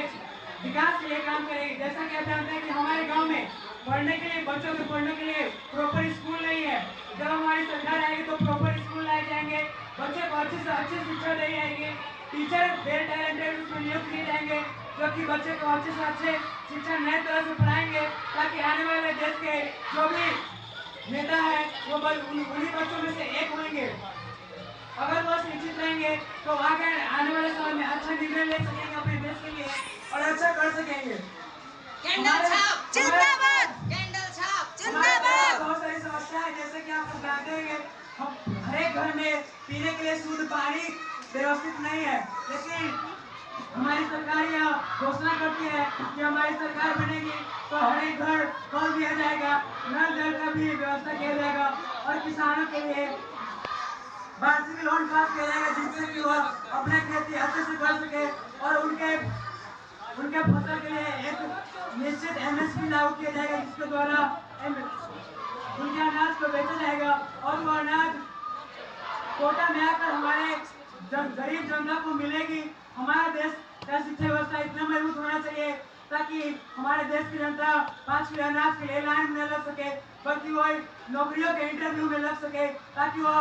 विकास के लिए काम करेगी। जैसा कि आप जानते हैं कि हमारे गांव में पढ़ने के लिए, बच्चों के पढ़ने के लिए प्रॉपर स्कूल नहीं है। जब हमारी सरकार आएगी तो प्रॉपर स्कूल लाए जाएंगे, बच्चे को अच्छी से अच्छी शिक्षा दी जाएगी, टीचर वेल टैलेंटेड उसमें नियुक्त किए जाएंगे जो कि बच्चे को अच्छे से अच्छे शिक्षा नए तरह से पढ़ाएंगे ताकि आने वाले देश के जो भी नेता है वो उन्हीं बच्चों में से एक होंगे। अगर वो शिक्षित रहेंगे तो आगे आने वाले समय में अच्छा निर्णय ले सकेंगे अपने देश के लिए और अच्छा कर सकेंगे। बहुत सारी समस्या है जैसे कि आप जानते हैं हम हर एक घर में पीने के लिए शुद्ध पानी व्यवस्थित नहीं है, लेकिन हमारी सरकार यह घोषणा करती है कि हमारी सरकार बनेगी तो हर एक घर कल दिया जाएगा, नल जल का भी व्यवस्था किया जाएगा और किसानों के लिए वार्षिक लोन पास किया जाएगा जिससे कि वह अपने खेती अच्छे से कर सके और उनके फसल के लिए एक निश्चित एमएसपी लागू किया जाएगा जिसके द्वारा उनके अनाज को बेचा जाएगा और वो अनाज कोटा में आकर हमारे गरीब जनता को मिलेगी। हमारा देश का शिक्षा व्यवस्था इतना मजबूत होना चाहिए ताकि हमारे देश की जनता 5 किलो अनाज के लिए लाइन में लग सके, बल्कि वो नौकरियों के इंटरव्यू में लग सके ताकि वो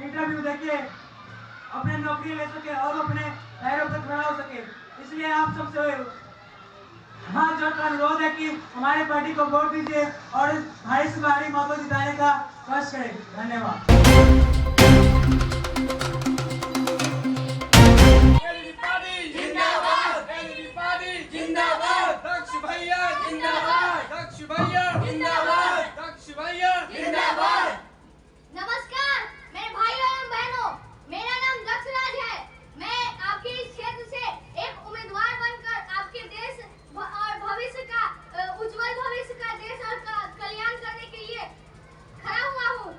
इंटरव्यू देके अपने नौकरी ले सके और अपने पैरों पर खड़ा हो सके। इसलिए आप सबसे हाथ जोड़कर अनुरोध है कि हमारे पार्टी को वोट दीजिए और भारी से भारी मतों जिताने का कष्ट करें। धन्यवाद। नमस्कार मेरे भाइयों एवं बहनों, मेरा नाम दक्षराज है। मैं आपके इस क्षेत्र से एक उम्मीदवार बनकर आपके देश और भविष्य का उज्जवल भविष्य का देश और कल्याण करने के लिए खड़ा हुआ हूँ।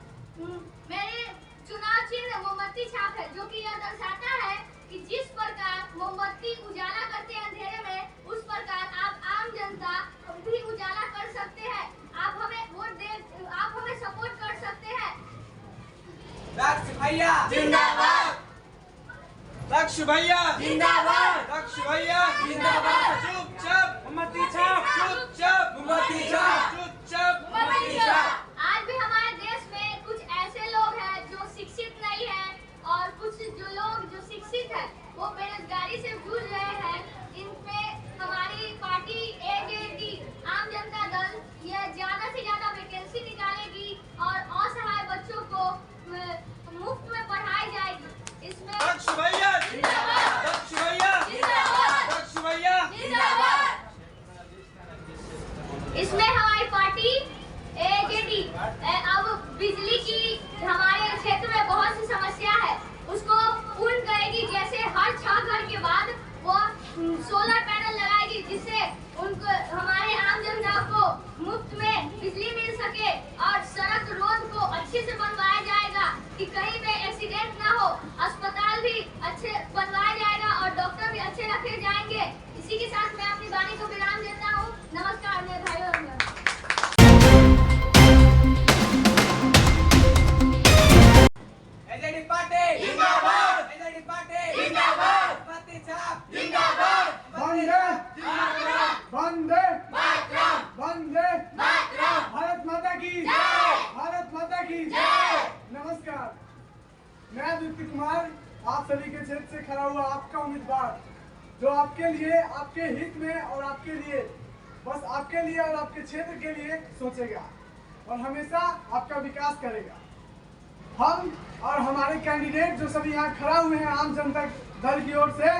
मेरे चुनाव चिन्ह मोमबत्ती छाप है। दक्ष भैया जिंदाबाद। दक्ष भैया जिंदाबाद। चुपचाप मोमबत्ती छाप, चुपचाप मोमबत्ती छाप, चुपचाप मोमबत्ती छाप। आज भी हमारे देश में कुछ ऐसे लोग हैं जो शिक्षित नहीं हैं और कुछ जो लोग जो शिक्षित हैं वो बेरोजगारी से जूझ रहे हैं। इन पे हमारी पार्टी एजेडी आम जनता दल यह ज्यादा से ज्यादा वैकेंसी निकालेगी और असहाय बच्चों को मुफ्त में पढ़ाई जाएगी। इसमें दक्ष भैया जिंदाबाद। दक्ष भैया जिंदाबाद। दक्ष भैया जिंदाबाद। इसमें हमारी पार्टी एजेडी अब बिजली की हमारे क्षेत्र में बहुत सी समस्या है उसको पूर्ण करेगी। जैसे हर 6 घर के बाद वो सोलर पैनल लगाएगी जिससे उनको हमारे आम जनता को मुफ्त में बिजली मिल सके और सड़क रोड को अच्छे से बनवाया जाएगा कि कहीं पे एक्सीडेंट ना हो। अस्पताल भी अच्छे बनवाया जाएगा और डॉक्टर भी अच्छे रखे जाएंगे। इसी के साथ मैं अपनी वाणी को विराम देता हूँ। नमस्कार मेरे भाइयों और बहनों। एजेडी पार्टी जिंदाबाद। एजेडी पार्टी जिंदाबाद। मोमबत्ती छाप जिंदाबाद। वंदे वंदे वंदे भारत माता की भारत माता की नमस्कार, मैं दीप्ति कुमार आप सभी के क्षेत्र से खड़ा हुआ आपका उम्मीदवार जो आपके लिए, आपके हित में और आपके लिए, बस आपके लिए और आपके क्षेत्र के लिए सोचेगा और हमेशा आपका विकास करेगा। हम और हमारे कैंडिडेट जो सभी यहाँ खड़ा हुए हैं आम जनता दल की ओर से,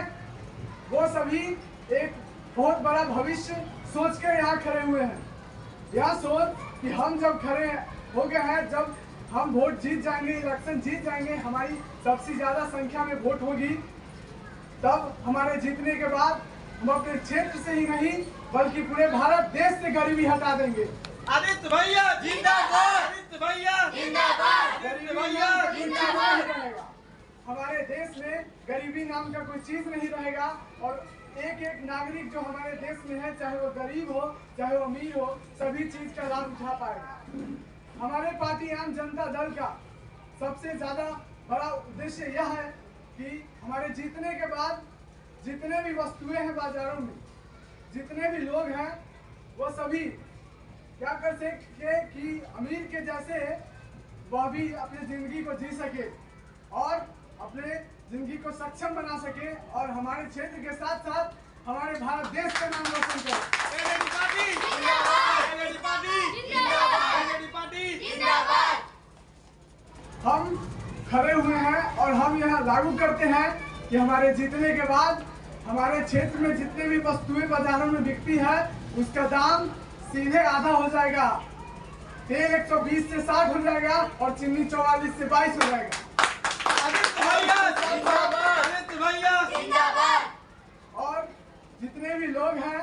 वो सभी एक बहुत बड़ा भविष्य सोच कर यहाँ खड़े हुए हैं। यह सोच कि हम जब खड़े हो गए हैं, जब हम वोट जीत जाएंगे, इलेक्शन जीत जाएंगे, हमारी सबसे ज्यादा संख्या में वोट होगी, तब हमारे जीतने के बाद हम अपने क्षेत्र से ही नहीं बल्कि पूरे भारत देश से गरीबी हटा देंगे। आदित्य भैया जिंदाबाद। आदित्य भैया जिंदाबाद। गरीबी नाम का कोई चीज नहीं रहेगा हमारे देश में, गरीबी नाम का कोई चीज नहीं रहेगा और एक एक नागरिक जो हमारे देश में है, चाहे वो गरीब हो चाहे वो अमीर हो, सभी चीज का लाभ उठा पाएगा। हमारे पार्टी आम जनता दल का सबसे ज्यादा बड़ा उद्देश्य यह है कि हमारे जीतने के बाद जितने भी वस्तुएं हैं बाजारों में, जितने भी लोग हैं, वो सभी क्या कर सके कि अमीर के जैसे वह भी अपनी जिंदगी को जी सके और अपने जिंदगी को सक्षम बना सके और हमारे क्षेत्र के साथ साथ हमारे भारत देश का नाम रोशन करे। एजेडी पार्टी जिंदाबाद। एजेडी पार्टी जिंदाबाद। एजेडी पार्टी जिंदाबाद। हम खड़े हुए हैं और हम यह लागू करते हैं कि हमारे जीतने के बाद हमारे क्षेत्र में जितने भी वस्तुएं बाजारों में बिकती है उसका दाम सीधे आधा हो जाएगा। तेल 120 से 60 हो जाएगा और चीनी 44 से 22 हो जाएगा। आदित्य भैया जिंदाबाद। आदित्य भैया जिंदाबाद। और जितने भी लोग हैं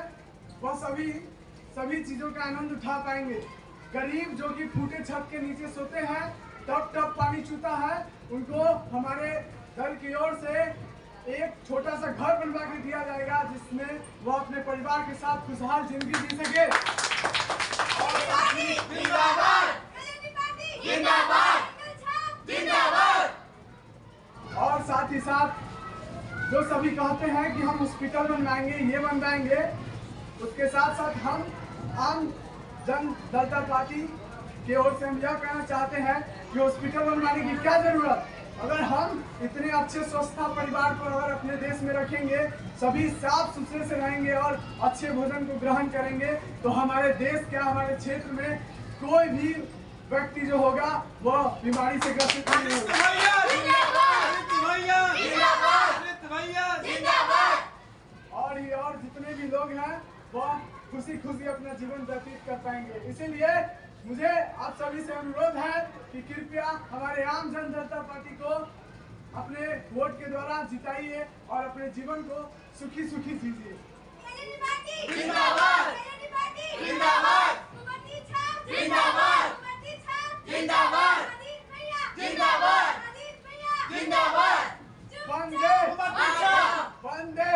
वह सभी चीजों का आनंद उठा पाएंगे। गरीब जो कि फूटे छत के नीचे सोते हैं, टप टप पानी चूता है, उनको हमारे दल की ओर से एक छोटा सा घर बनवा के दिया जाएगा जिसमें वह अपने परिवार के साथ खुशहाल जिंदगी जी सके। जिंदाबाद। जिंदाबाद। जिंदाबाद। और साथ ही साथ जो सभी कहते हैं कि हम हॉस्पिटल बनवाएंगे, ये बनवाएंगे, उसके साथ साथ हम आम जनता पार्टी की ओर से हम यह कहना चाहते हैं कि हॉस्पिटल बनवाने की क्या जरूरत। अगर हम इतने अच्छे स्वस्थ परिवार को अगर अपने देश में रखेंगे, सभी साफ सुथरे से रहेंगे और अच्छे भोजन को ग्रहण करेंगे, तो हमारे देश क्या, हमारे क्षेत्र में कोई भी व्यक्ति जो होगा वह बीमारी से ग्रसित नहीं होगा। और जितने भी लोग हैं वह खुशी खुशी अपना जीवन व्यतीत कर पाएंगे। इसीलिए मुझे आप सभी से अनुरोध है कि कृपया हमारे आम जनता पार्टी को अपने वोट के द्वारा जिताइए और अपने जीवन को सुखी सुखी जीजिए। जिंदाबाद। जिंदाबाद। जिंदाबाद। जिंदाबाद। जिंदाबाद। जिंदाबाद। वंदे वंदे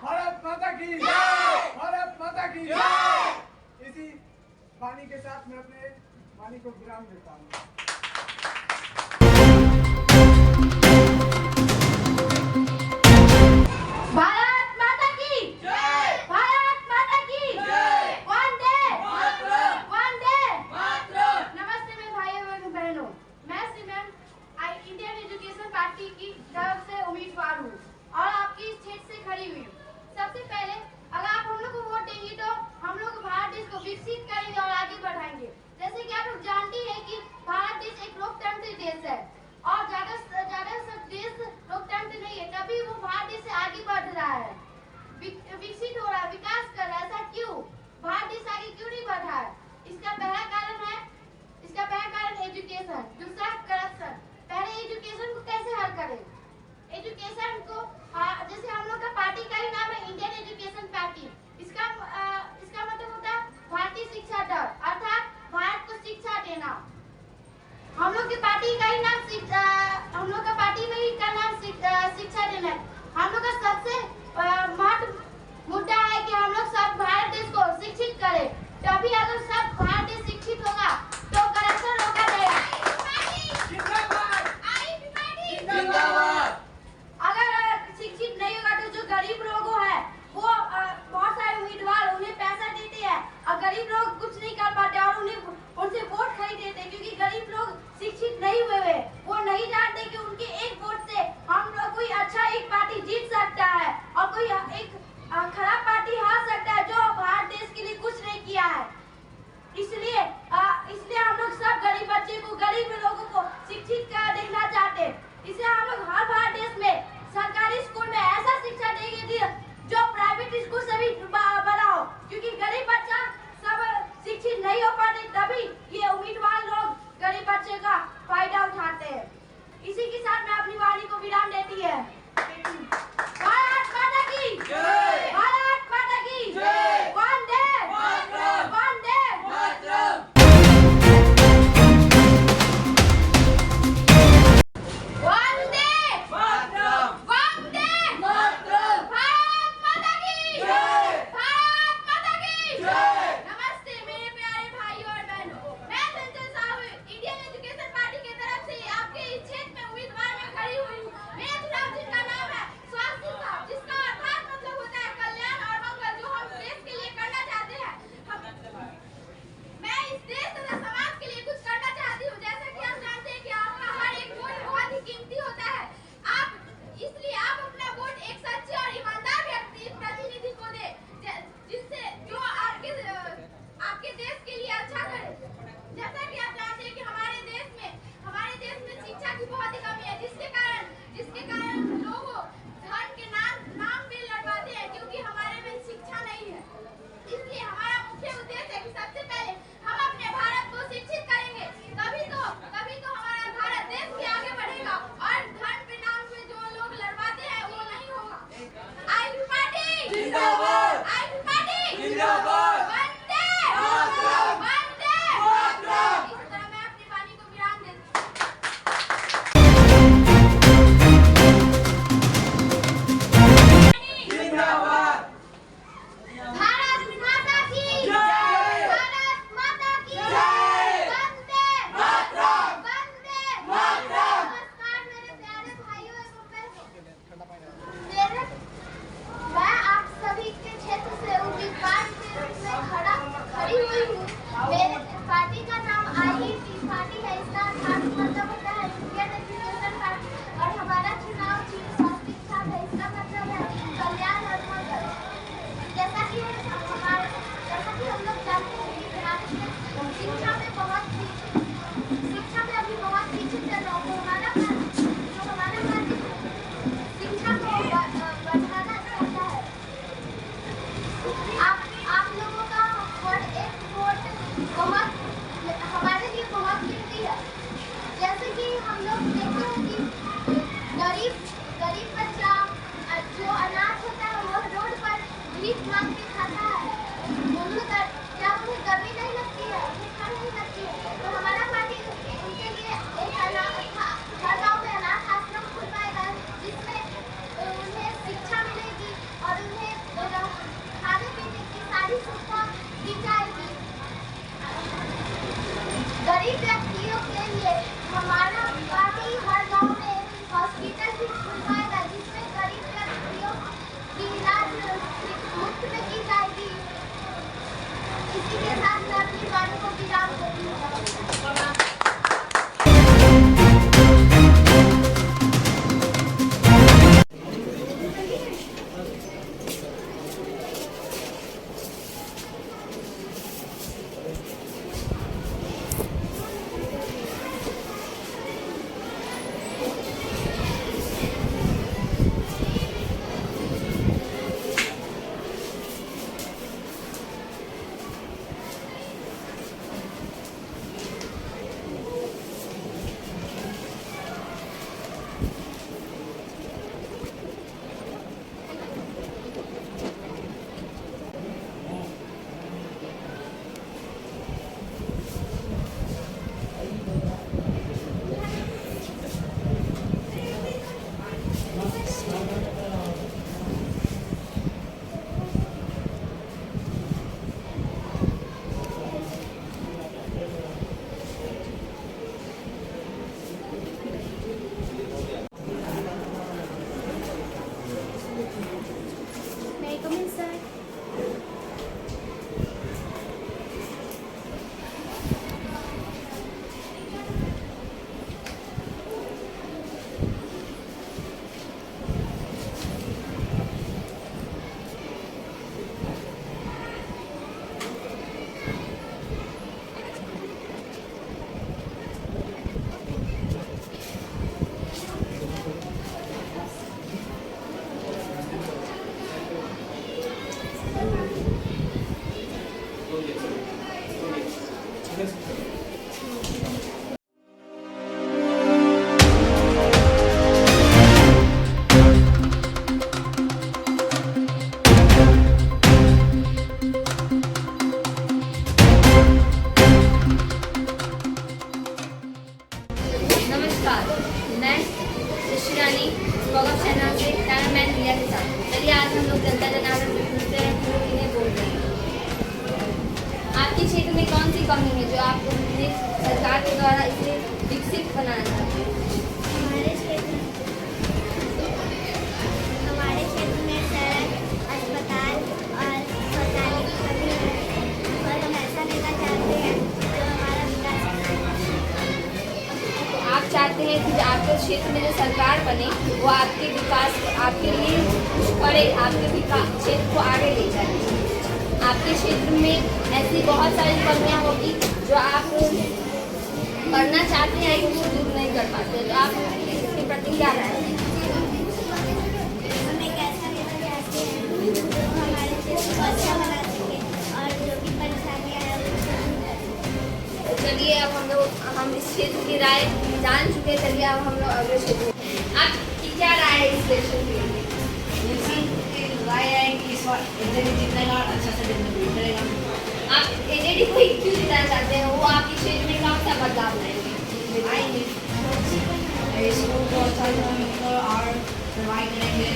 भारत माता की भारत माता की। इसी वाणी के साथ मैं अपने वाणी को विराम देता हूँ। देश है और ज्यादा सब देश लोकतंत्र नहीं है, तभी वो भारत देश से आगे बढ़ रहा है, विकसित हो रहा है, विकास कर रहा है। ऐसा क्यों? भारत देश आगे क्यों नहीं बढ़ रहा है? इसका पहला कारण एजुकेशन, दूसरा करप्शन। पहले एजुकेशन को कैसे हल करें? एजुकेशन को जैसे हम लोग का पार्टी का ही नाम है इंडियन एजुकेशन पार्टी। इसका मतलब होता है भारतीय शिक्षा दर, अर्थात भारत को शिक्षा देना। हम लोग की पार्टी का ही नाम हम लोग का पार्टी में ही का नाम शिक्षा देना है। हम लोग का सबसे महत्व मुद्दा है कि हम लोग सब भारत देश को शिक्षित करें, तभी अगर सब भारत देश शिक्षित होगा तो करप्शन रोका जाएगा। अगर शिक्षित नहीं होगा तो जो गरीब लोग है वो बहुत सारे उम्मीदवार उन्हें पैसा देते हैं और गरीब लोग कुछ नहीं कर पाते और उनसे वोट खरीद देते हैं, क्योंकि गरीब लोग शिक्षित नहीं हुए, वो नहीं जानते कि उनके एक वोट से हम लोग कोई अच्छा एक पार्टी जीत सकता है और कोई एक खराब पार्टी हार सकता है जो भारत देश के लिए कुछ नहीं किया है। इसलिए हम लोग सब गरीब बच्चे को, गरीब लोगों को शिक्षित कर देखना चाहते हैं। इसलिए हम लोग हर भारत देश में सरकारी स्कूल में ऐसा शिक्षा देंगे जो प्राइवेट स्कूल से भी बड़ा हो, क्योंकि गरीब बच्चा सब शिक्षित नहीं हो पाते, तभी ये उम्मीदवार लोग गरीब बच्चे का फायदा उठाते हैं। इसी के साथ मैं अपनी वाणी को विराम देती है। भारत माता की जय, भारत माता की जय, Vande Mataram, Vande Mataram. May I come in, sir? नमस्कार, मैं शिशिरानी स्पॉगअप चैनल से कैमरामैन रिया के साथ। चलिए आज हम लोग जनता जनार्दन से पूछते हैं कि वो किन्हें वोट देंगे। आपके क्षेत्र में कौन सी कमी है जो आप अपने सरकार के द्वारा इसे विकसित बनाना चाहते हैं? हमारे क्षेत्र में सड़क, अस्पताल और शौचालय की कमी है और हम ऐसा लेना चाहते हैं जो हमारा विकास तो आप चाहते हैं कि आपके क्षेत्र में जो सरकार बने वो आपके विकास आपके लिए कुछ करे, आपके विकास क्षेत्र को आगे ले जाए। आपके क्षेत्र में ऐसी बहुत सारी कमियां होगी जो आप करना चाहते हैं लेकिन उसको दूर नहीं कर पाते, तो आप इसके प्रति क्या राय हैं? हम एक ऐसा लेना चाहते हैं जो हमारे क्षेत्र को अच्छा बना सके और जो भी परेशानियाँ हैं उसको दूर कर सके। तो चलिए अब हम इस क्षेत्र की राय जान चुके हैं। चलिए अब हम लोग अगले क्षेत्र में आपकी क्या राय है इस इलेक्शन के लिए? राय है कि इस बार एजेडी जीतेगा और अच्छा से डेवलपमेंट करेगा। आप एजेडी को ही क्यों जिताना चाहते हैं? वो आपके क्षेत्र में कौन सा बदलाव लाएंगे? आएंगे स्कूल को अच्छा बनाएंगे और पढ़ाई करेंगे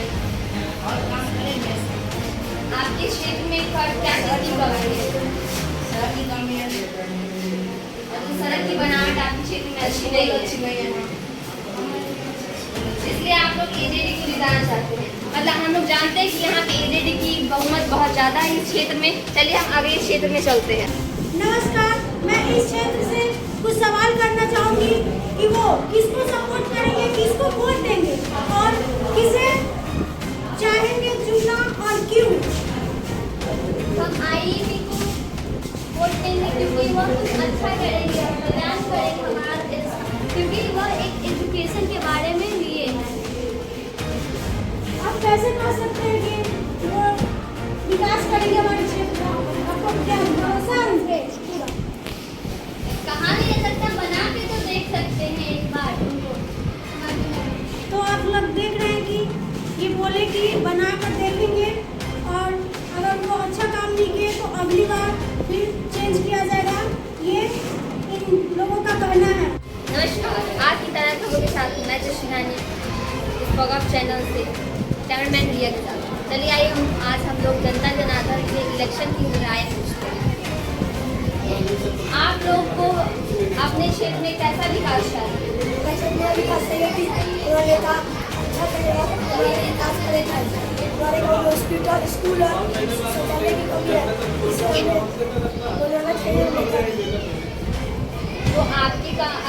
और काम करेंगे। आपके क्षेत्र में क्या चीज़ की कमी है? सड़क की कमी है, मतलब सड़क की बनावट आपके क्षेत्र में अच्छी नहीं है, इसलिए आप लोग एजेडी को जिताना चाहते हैं। मतलब हम लोग जानते हैं कि यहाँ पे एजेडी की बहुमत बहुत ज़्यादा है इस क्षेत्र में। चलिए हम अगले क्षेत्र में चलते हैं। नमस्कार, मैं इस क्षेत्र से कुछ सवाल करना चाहूँगी कि वो किसको सपोर्ट करेंगे, किसको वोट देंगे और किसे चाहेंगे चुनना और क्यों। हम आईईबी को वोट देंगे क्योंकि वह कुछ अच्छा करेंगे और कल्याण करेंगे हमारा देश, क्योंकि वह एक एजुकेशन के बारे में लिए हैं। आप कैसे कह सकते हैं कि वो विकास करेंगे हमारे क्षेत्र का? आपको क्या भरोसा है उन पे पूरा? कहाँ नहीं रह सकता, बना के तो देख सकते हैं एक बार उनको। तो आप लोग देख रहे हैं कि ये बोले कि बना कर देखेंगे और अगर वो अच्छा काम नहीं किए तो अगली बार फिर चेंज किया जाएगा, ये इन लोगों का कहना है। नमस्कार, आज की तरह खबरों के साथ मैं जशिनानी स्पॉगअप चैनल से कैमरामैन रिया के साथ। चलिए आइए आज हम लोग जनता जनार्दन के इलेक्शन की राय पूछते हैं। आप लोग को अपने क्षेत्र में कैसा विकास चाहिए? विकास उन्होंने कहा अच्छा करेगा, विकास करेगा। हमारे गाँव में हॉस्पिटल, स्कूल है, शौचालय की कमी है, इसे बोलना चाहिए। तो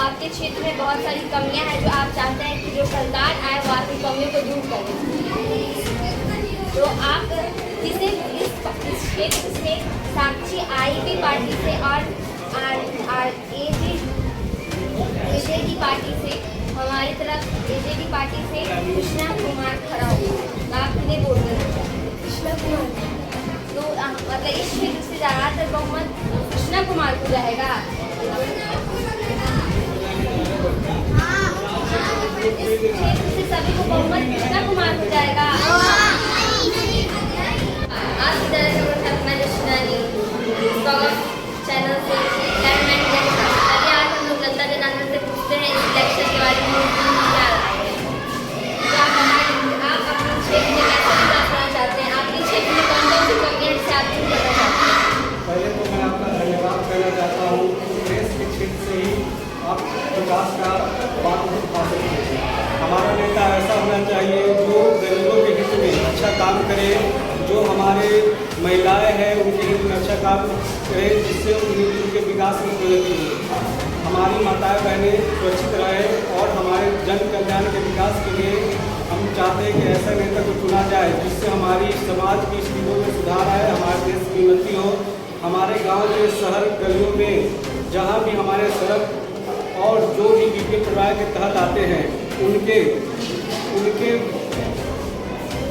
आपके क्षेत्र में बहुत सारी कमियां हैं जो आप चाहते हैं कि जो सरकार आए वो आपकी कमियों को दूर करे। तो आप किसे इस क्षेत्र से साक्षी आईबी पार्टी से और एजेडी पार्टी से हमारी तरफ एजेडी पार्टी से कृष्णा कुमार खड़ा हुआ, तो आप किन्हें वोट देना चाहते हैं? कृष्णा कुमार। तो मतलब इस क्षेत्र से ज़्यादातर बहुमत कृष्णा कुमार को जाएगा। इस क्षेत्र से सभी को बहुमत कृष्णा कुमार को जाएगा। आज की तरह से मैं जशिनानी स्पॉगअप चैनल से कैमरामैन रिया के साथ। चलिए आज हम लोग जनता जनार्दन से पूछते हैं इस इलेक्शन के बारे में क्या राय है। तो आप अपने क्षेत्र में कैसा विकास करना चाहते हैं? आपके क्षेत्र में कौन कौन सी कमियां से आप दूर करना चाहते हैं? पहले तो मैं आपका धन्यवाद करना चाहता हूँ। देश के क्षेत्र से ही आप विकास का बात उठा सकते हैं। हमारा नेता ऐसा होना चाहिए जो गरीबों के हित में अच्छा काम करे, जो हमारे महिलाएं हैं उनके हित में अच्छा काम करें, जिससे उनके विकास में प्रगति हो। हमारी माताएं बहनें सुरक्षित रहें और हमारे जन कल्याण के विकास के लिए हम चाहते हैं कि ऐसा नेता को चुना जाए जिससे हमारी समाज की स्थितियों में सुधार आए, हमारे देश की उन्नति हो। हमारे गांव के शहर गलियों में जहां भी हमारे सड़क और जो भी बीपीएल परिवार के तहत आते हैं उनके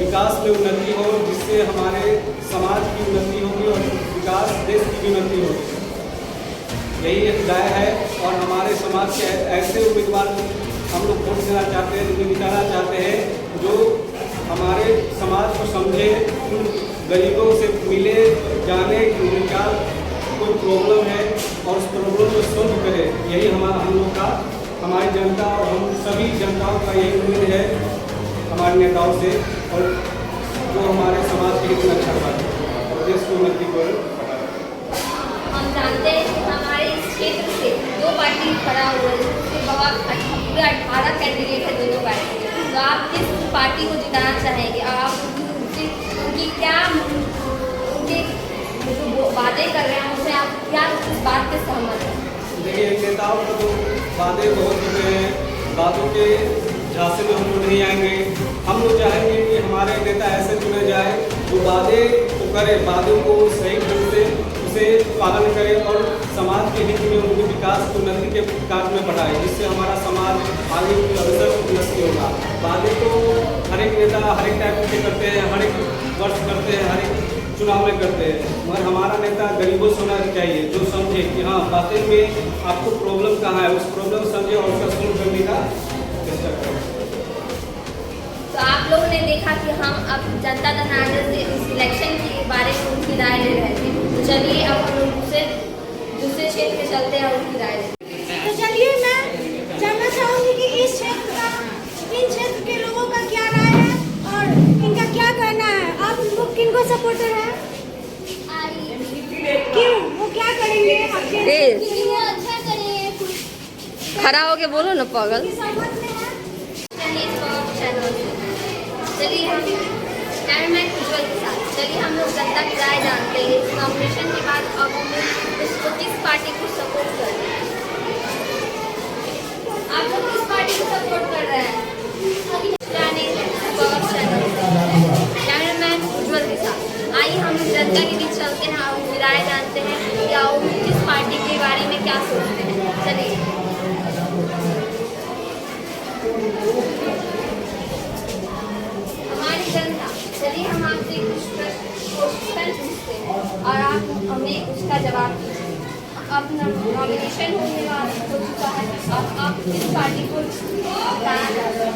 विकास में उन्नति हो, जिससे हमारे समाज की उन्नति होगी और विकास देश की भी उन्नति होगी। यही एक राय है और हमारे समाज के ऐसे उम्मीदवार हम लोग वोट देना चाहते हैं, जिन्हें निकालना चाहते हैं जो हमारे समाज को समझे, उन गरीबों से मिले, जाने कि उनका कोई प्रॉब्लम है और उस प्रॉब्लम को सॉल्व करे। यही हम लोग का, हमारी जनता और हम सभी जनताओं का यही उम्मीद है हमारे नेताओं से, और जो हमारे समाज के हित में अच्छा करे और देश की उन्नति को। हम जानते हैं कि हमारे इस क्षेत्र से दो पार्टी खड़ा हुआ है, जिससे बहुत पूरे 18 कैंडिडेट है दोनों पार्टी। तो आप किस पार्टी को जिताना चाहेंगे? आप उनकी क्या उनके जो वादे कर रहे हैं उनसे आप क्या इस बात पे सहमत हैं? देखिए, नेताओं को तो वादे बहुत होते हैं, वादों के झांसे में हम लोग नहीं आएंगे। हम लोग चाहेंगे कि हमारे नेता ऐसे चुने जाए जो वादे को करे, वादों को सही ढंग से उसे पालन करे और समाज के हित में उनके विकास को उन्नति के कार्य में बढ़ाए, जिससे हमारा समाज आगे की अवसर उन्नति होगा। वादे तो हर एक नेता हर एक टाइप के करते हैं, हर एक वर्ष करते हैं, हर एक चुनाव में करते हैं, मगर हमारा नेता गरीबों से होना चाहिए जो समझे कि हाँ वाकई में आपको प्रॉब्लम कहाँ है, उस प्रॉब्लम समझे और उसका सोल्व करने का चेष्टा करें। तो आप लोगों ने देखा कि हम अब जनता जनार्दन से इस इलेक्शन के बारे में उनकी राय ले रहे थे। तो चलिए अब हम लोग दूसरे क्षेत्र में चलते हैं और उनकी राय लेते हैं। तो चलिए मैं जानना चाहूँगी कि इस क्षेत्र के लोगों का क्या राय है और इनका क्या कहना है। आप लोग किनको सपोर्टर हैं? क्यों? वो क्या करेंगे आपके? वो अच्छा करेंगे। खड़ा होके बोलो ना पागल। चलिए हम कैमरामैन उज्जवल के साथ चलिए हम लोग जनता की राय जानते हैं। नॉमिनेशन के बाद अब उसको किस पार्टी को सपोर्ट कर रहे हैं? आप लोग किस पार्टी को सपोर्ट कर रहे हैं? कैमरामैन उज्जवल के साथ आइए हम लोग जनता के बीच चलते हैं और उनकी राय जानते हैं या वो किस पार्टी के बारे में क्या सोचते हैं। चलिए जनता, चलिए हम आपसे कुछ क्वेश्चन पूछते हैं और आप हमें उसका जवाब दीजिए। अपना नॉमिनेशन होने वाला हो चुका है, अब आप किस पार्टी को बताना चाहते हैं?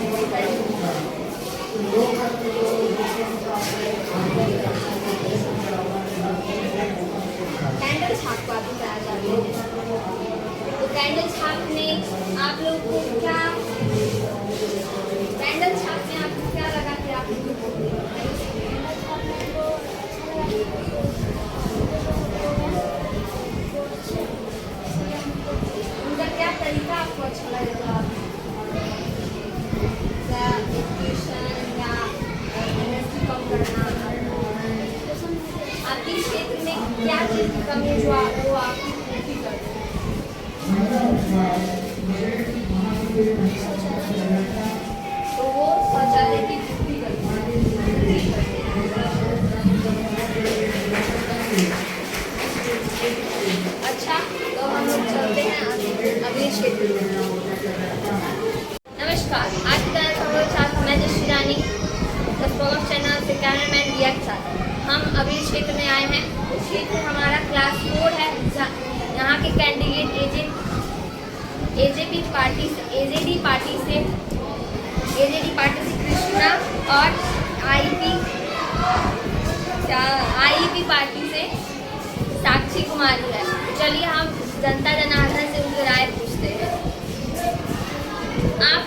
कैंडल छाप को आप बताना चाहते हैं। तो कैंडल छाप में आप लोग को क्या, कैंडल छाप में आपको क्या लगा कि आप उनका क्या तरीका आपको अच्छा लगेगा? कम करना, आपके क्षेत्र में क्या चीज़ की कमी है जो वो आपकी पूर्ति करते हैं? तो वो शौचालय की पूर्ति करते हैं। अच्छा, तो हम लोग चलते हैं अगले क्षेत्र में। नमस्कार, आज का समाचार मैं जश्री रानी चैनल से कैमरामैन रिया के साथ हम अभी क्षेत्र में आए हैं। क्षेत्र हमारा क्लास 4 है। यहाँ के कैंडिडेट एजेडी पार्टी से कृष्णा और आईपी पार्टी से साक्षी कुमारी है। चलिए हम जनता जनार्दन से उनकी राय पूछते हैं। आप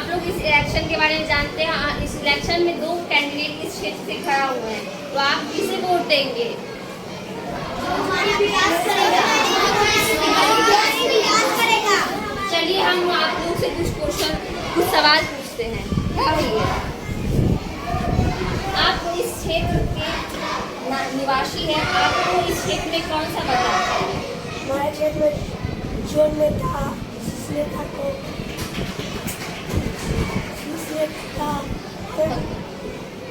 लोग इस इलेक्शन के बारे में जानते हैं। इस इलेक्शन में 2 कैंडिडेट इस क्षेत्र से खड़ा हुए हैं, तो आप किसे वोट देंगे? चलिए हम आप लोग से कुछ सवाल पूछते हैं। क्या भैया, आप निवासी हैं, आपको इस क्षेत्र में कौन सा बदलाव चाहिए? हमारे क्षेत्र में जो नेता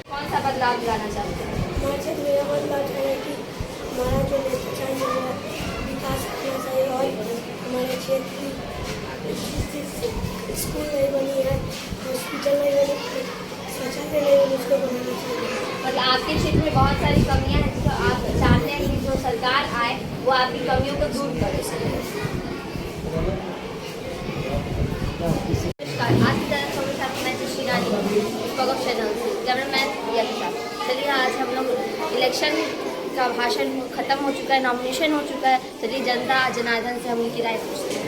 कौन सा बदलाव लाना चाहते हैं? हमारे क्षेत्र में यह बदलाव चाहिए कि हमारा जो नेता चाहिए वो विकास करना चाहिए और हमारे क्षेत्र की स्कूल नहीं बनी है, हॉस्पिटल नहीं बनी है, शौचालय नहीं बनी, उसको बनाना चाहिए। मतलब आपके क्षेत्र में बहुत सारी कमियां हैं, तो आप चाहते हैं कि जो सरकार आए वो आपकी कमियों को दूर करे। आज की तरह खबर साथ मैं जशी रानी चैनल से कैमरामैन रिया के साथ। चलिए आज हम लोग इलेक्शन का भाषण खत्म हो चुका है, नॉमिनेशन हो चुका है। चलिए जनता जनार्दन से हम उनकी राय पूछते हैं।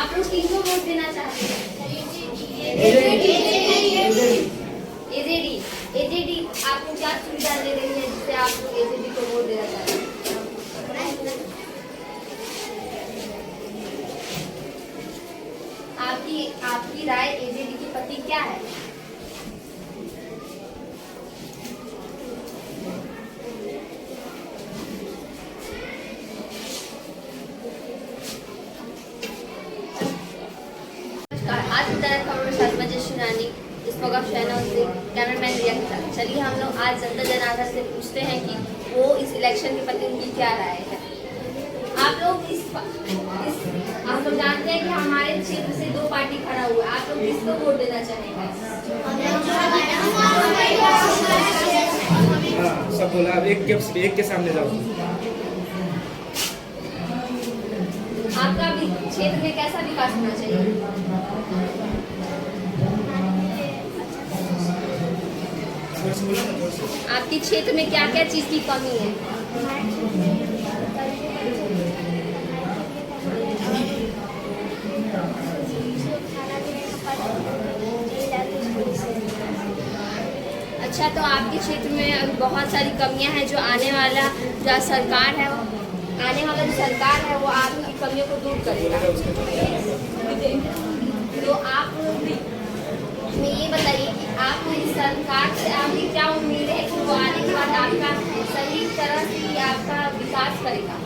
आप लोग किसको वोट देना चाहते हैं? एजेडी आपको क्या सुविधा दे रही है जिससे आप लोग एजेडी को वोट देना चाहते हैं? आपकी राय एजेडी के प्रति क्या है? आज की तरह खबर साथ मैं जशी रानी इस प्रोग्राम चैनल से कैमरामैन रिया के साथ। चलिए हम लोग आज जनता जनार्दन से पूछते हैं कि वो इस इलेक्शन के प्रति उनकी क्या राय है। आप लोग हम लोग जानते हैं कि हमारे क्षेत्र से 2 पार्टी खड़ा हुआ है, आप लोग किसको वोट देना चाहेंगे? सब बोला, अब एक के सामने जाओ। आपका भी क्षेत्र में कैसा विकास होना चाहिए? आपके क्षेत्र में क्या क्या चीज की कमी है? अच्छा, तो आपके क्षेत्र में अभी बहुत सारी कमियां हैं, जो आने वाला जो सरकार है वो आपकी कमियों को दूर करेगा। तो आप हमें ये बताइए कि आपको इस सरकार से आपकी क्या उम्मीद है कि वो आने के बाद आपका सही तरह से आपका विकास करेगा?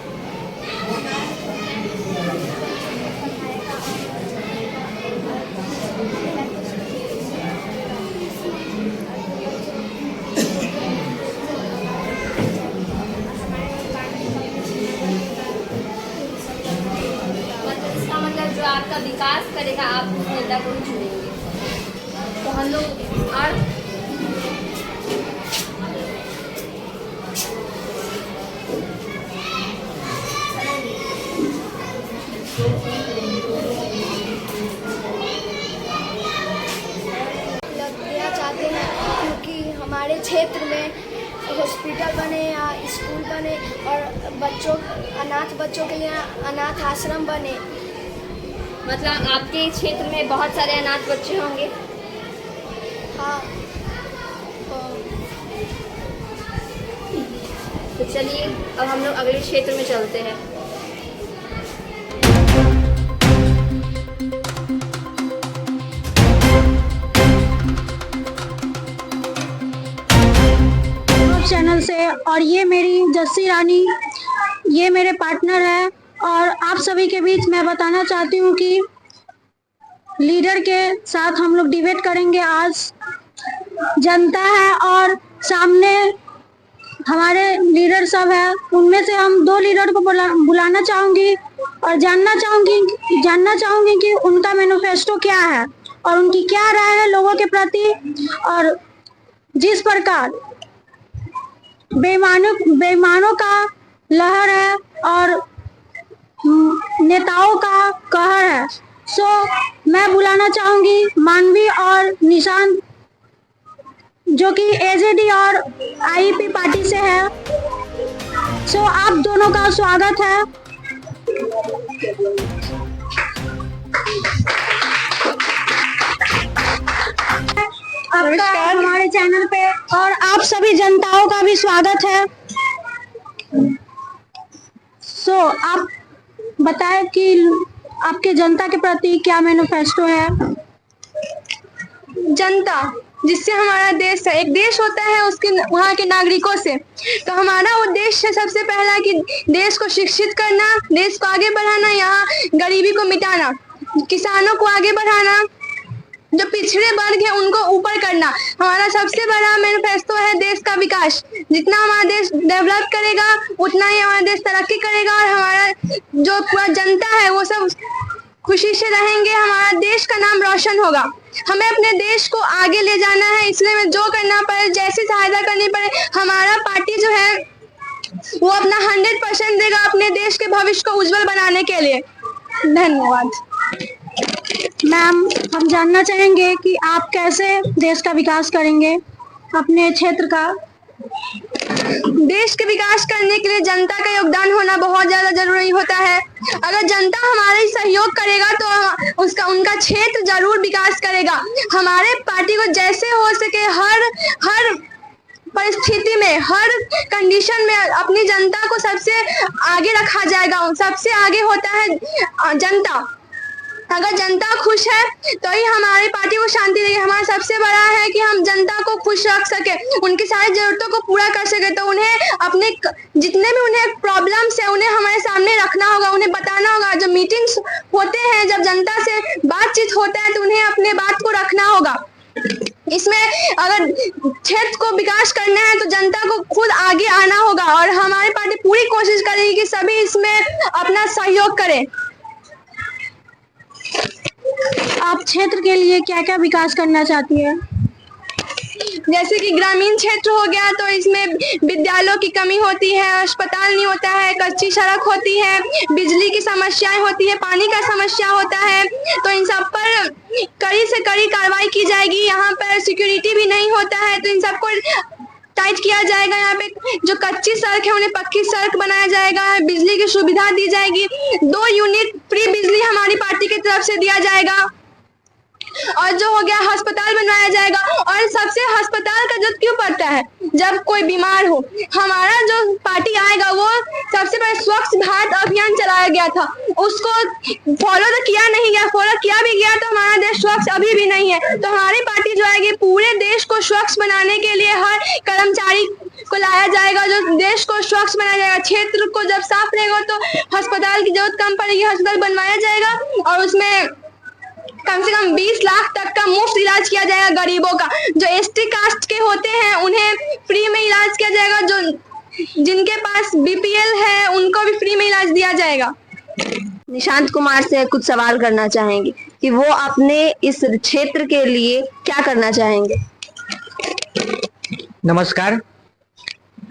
इसका मतलब जो आपका विकास करेगा आप उस नेता को ही चुनेंगे। तो हम लोग और देना चाहते हैं क्योंकि हमारे क्षेत्र में हॉस्पिटल बने या स्कूल बने और अनाथ बच्चों के लिए अनाथ आश्रम बने। मतलब आपके क्षेत्र में बहुत सारे अनाथ बच्चे होंगे? हाँ। तो चलिए अब हम लोग अगले क्षेत्र में चलते हैं। चैनल से, और ये मेरी जस्सी रानी, ये मेरे पार्टनर है। और आप सभी के बीच मैं बताना चाहती हूँ कि लीडर के साथ हम लोग डिबेट करेंगे। आज जनता है और सामने हमारे लीडर सब है, उनमें से हम 2 लीडर को बुलाना चाहूँगी और जानना चाहूँगी कि उनका मैनिफेस्टो क्या है और उनकी क्या राय है लोगों के प्रति। और जिस प्रकार बेईमानों का लहर है और नेताओं का कहर है, सो मैं बुलाना चाहूंगी मानवी और निशान, जो कि एजेडी और आईपी पार्टी से है। सो आप दोनों का स्वागत है। आपका हमारे चैनल पे और आप सभी जनताओं का भी स्वागत है। सो आप बताएं कि आपके जनता के प्रति क्या मैनिफेस्टो है। जनता जिससे हमारा देश है, एक देश होता है उसके वहाँ के नागरिकों से। तो हमारा उद्देश्य है सबसे पहला कि देश को शिक्षित करना, देश को आगे बढ़ाना, यहाँ गरीबी को मिटाना, किसानों को आगे बढ़ाना, जो पिछड़े वर्ग है उनको ऊपर करना। हमारा सबसे बड़ा मैनिफेस्टो है देश का विकास। जितना हमारा देश डेवलप करेगा उतना ही हमारा देश तरक्की करेगा और हमारा जो पूरा जनता है वो सब खुशी से रहेंगे, हमारा देश का नाम रोशन होगा। हमें अपने देश को आगे ले जाना है, इसलिए में जो करना पड़े, जैसी सहायता करनी पड़े, हमारा पार्टी जो है वो अपना 100% देगा अपने देश के भविष्य को उज्जवल बनाने के लिए। धन्यवाद। मैम, हम जानना चाहेंगे कि आप कैसे देश का विकास करेंगे, अपने क्षेत्र का। देश के विकास करने के लिए जनता का योगदान होना बहुत ज्यादा जरूरी होता है। अगर जनता हमारा सहयोग करेगा तो उनका क्षेत्र जरूर विकास करेगा। हमारे पार्टी को जैसे हो सके हर परिस्थिति में, हर कंडीशन में अपनी जनता को सबसे आगे रखा जाएगा। सबसे आगे होता है जनता। अगर जनता खुश है तो ही हमारी पार्टी को शांति देगी। हमारा सबसे बड़ा है कि हम जनता को खुश रख सके, उनकी सारी जरूरतों को पूरा कर सके। तो उन्हें अपने जितने भी उन्हें प्रॉब्लम्स है उन्हें हमारे सामने रखना होगा, उन्हें बताना होगा। जब मीटिंग्स होते हैं, जब जनता से बातचीत होता है तो उन्हें अपने बात को रखना होगा। इसमें अगर क्षेत्र को विकास करना है तो जनता को खुद आगे आना होगा और हमारी पार्टी पूरी कोशिश करेगी कि सभी इसमें अपना सहयोग करें। आप क्षेत्र के लिए क्या क्या विकास करना चाहती है? जैसे कि ग्रामीण क्षेत्र हो गया तो इसमें विद्यालयों की कमी होती है, अस्पताल नहीं होता है, कच्ची सड़क होती है, बिजली की समस्याएं होती है, पानी का समस्या होता है। तो इन सब पर कड़ी से कड़ी कार्रवाई की जाएगी। यहाँ पर सिक्योरिटी भी नहीं होता है तो इन सबको टाइट किया जाएगा। यहाँ पे जो कच्ची सड़क है उन्हें पक्की सड़क बनाया जाएगा, बिजली की सुविधा दी जाएगी, 2 यूनिट फ्री बिजली हमारी पार्टी की तरफ से दिया जाएगा। और जो हो गया अस्पताल बनवाया जाएगा। और सबसे अस्पताल का जरूरत क्यों पड़ता है? जब कोई बीमार हो, हमारा जो पार्टी आएगा वो सबसे पहले स्वच्छ भारत अभियान चलाया गया था, उसको फॉलो तो किया नहीं गया, फॉलो किया भी गया तो हमारा देश स्वच्छ अभी भी नहीं है। तो हमारी पार्टी जो आएगी पूरे देश को स्वच्छ बनाने के लिए हर कर्मचारी को लाया जाएगा, जो देश को स्वच्छ बनाया जाएगा। क्षेत्र को जब साफ रहेगा तो अस्पताल की जरूरत कम पड़ेगी, अस्पताल बनवाया जाएगा और उसमें कम से कम 20 लाख तक का मुफ्त इलाज किया जाएगा गरीबों का। जो एसटी कास्ट के होते हैं उन्हें फ्री में इलाज किया जाएगा, जो जिनके पास बीपीएल है उनको भी फ्री में इलाज दिया जाएगा। निशांत कुमार से कुछ सवाल करना चाहेंगे कि वो अपने इस क्षेत्र के लिए क्या करना चाहेंगे। नमस्कार,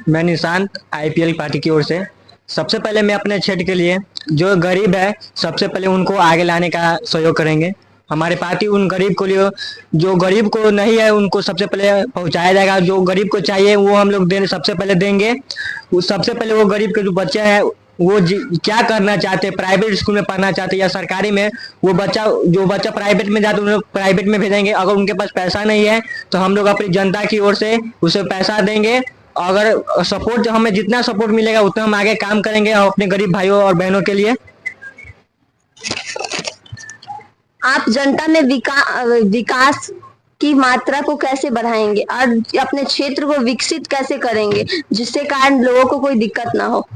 मैं निशांत आईपीएल पार्टी की ओर से। सबसे पहले मैं अपने क्षेत्र के लिए जो गरीब है सबसे पहले उनको आगे लाने का सहयोग करेंगे। हमारे पार्टी उन गरीब को लिए, जो गरीब को नहीं है उनको सबसे पहले पहुंचाया जाएगा। जो गरीब को चाहिए वो हम लोग सबसे पहले देंगे। सबसे पहले वो गरीब के जो बच्चे हैं वो क्या करना चाहते हैं, प्राइवेट स्कूल में पढ़ना चाहते हैं या सरकारी में, वो जो बच्चा प्राइवेट में जाते हैं उन लोग प्राइवेट में भेजेंगे। अगर उनके पास पैसा नहीं है तो हम लोग अपनी जनता की ओर से उसे पैसा देंगे। अगर सपोर्ट हमें जितना सपोर्ट मिलेगा उतना हम आगे काम करेंगे अपने गरीब भाइयों और बहनों के लिए। आप जनता में विकास की मात्रा को कैसे बढ़ाएंगे और अपने क्षेत्र को विकसित कैसे करेंगे जिससे कारण लोगों को कोई दिक्कत ना हो?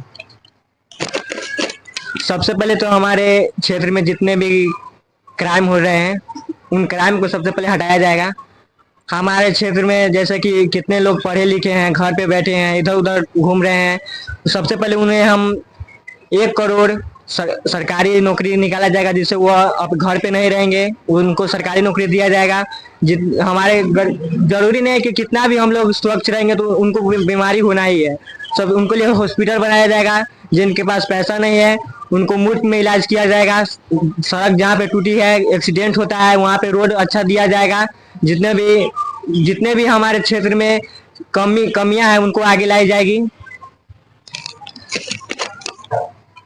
सबसे पहले तो हमारे क्षेत्र में जितने भी क्राइम हो रहे हैं उन क्राइम को सबसे पहले हटाया जाएगा। हमारे क्षेत्र में जैसे कि कितने लोग पढ़े लिखे हैं, घर पे बैठे हैं, इधर उधर घूम रहे हैं, सबसे पहले उन्हें हम 1 करोड़ सरकारी नौकरी निकाला जाएगा जिससे वो अब घर पे नहीं रहेंगे, उनको सरकारी नौकरी दिया जाएगा। हमारे जरूरी नहीं है कि कितना भी हम लोग स्वच्छ रहेंगे तो उनको बीमारी होना ही है। सब उनके लिए हॉस्पिटल बनाया जाएगा। जिनके पास पैसा नहीं है उनको मुफ्त में इलाज किया जाएगा। सड़क जहाँ पे टूटी है, एक्सीडेंट होता है, वहाँ पे रोड अच्छा दिया जाएगा। जितने भी हमारे क्षेत्र में कमियां हैं उनको आगे लाई जाएगी।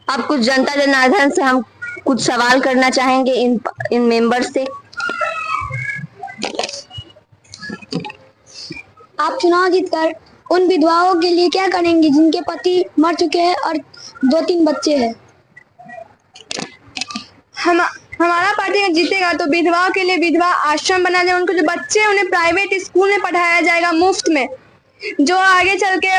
अब कुछ जनता जनार्दन से हम कुछ सवाल करना चाहेंगे इन मेंबर से। आप चुनाव जीतकर उन विधवाओं के लिए क्या करेंगे जिनके पति मर चुके हैं और 2-3 बच्चे हैं? हमारा पार्टी जीतेगा तो विधवाओं के लिए विधवा आश्रम बना जाए, उनको जो बच्चे हैं उन्हें प्राइवेट स्कूल में पढ़ाया जाएगा मुफ्त में, जो आगे चल के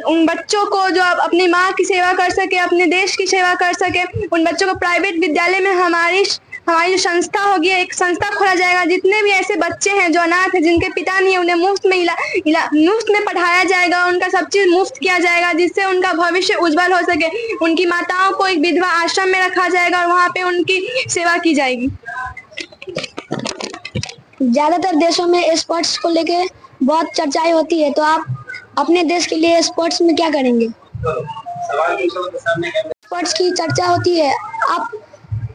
उन बच्चों को जो अपनी माँ की सेवा कर सके, अपने देश की सेवा कर सके, उन बच्चों को प्राइवेट विद्यालय में हमारी जो संस्था होगी, एक संस्था खोला जाएगा। जितने भी ऐसे बच्चे हैं जो अनाथ हैं, जिनके पिता नहीं है, उन्हें मुफ्त में पढ़ाया जाएगा, उनका सब चीज मुफ्त किया जाएगा, जिससे उनका भविष्य उज्जवल हो सके। उनकी माताओं को एक विधवा आश्रम में रखा जाएगा और वहाँ पे उनकी सेवा की जाएगी। ज्यादातर देशों में स्पोर्ट्स को लेके बहुत चर्चाएं होती है, तो आप अपने देश के लिए स्पोर्ट्स में क्या करेंगे? स्पोर्ट्स की चर्चा होती है,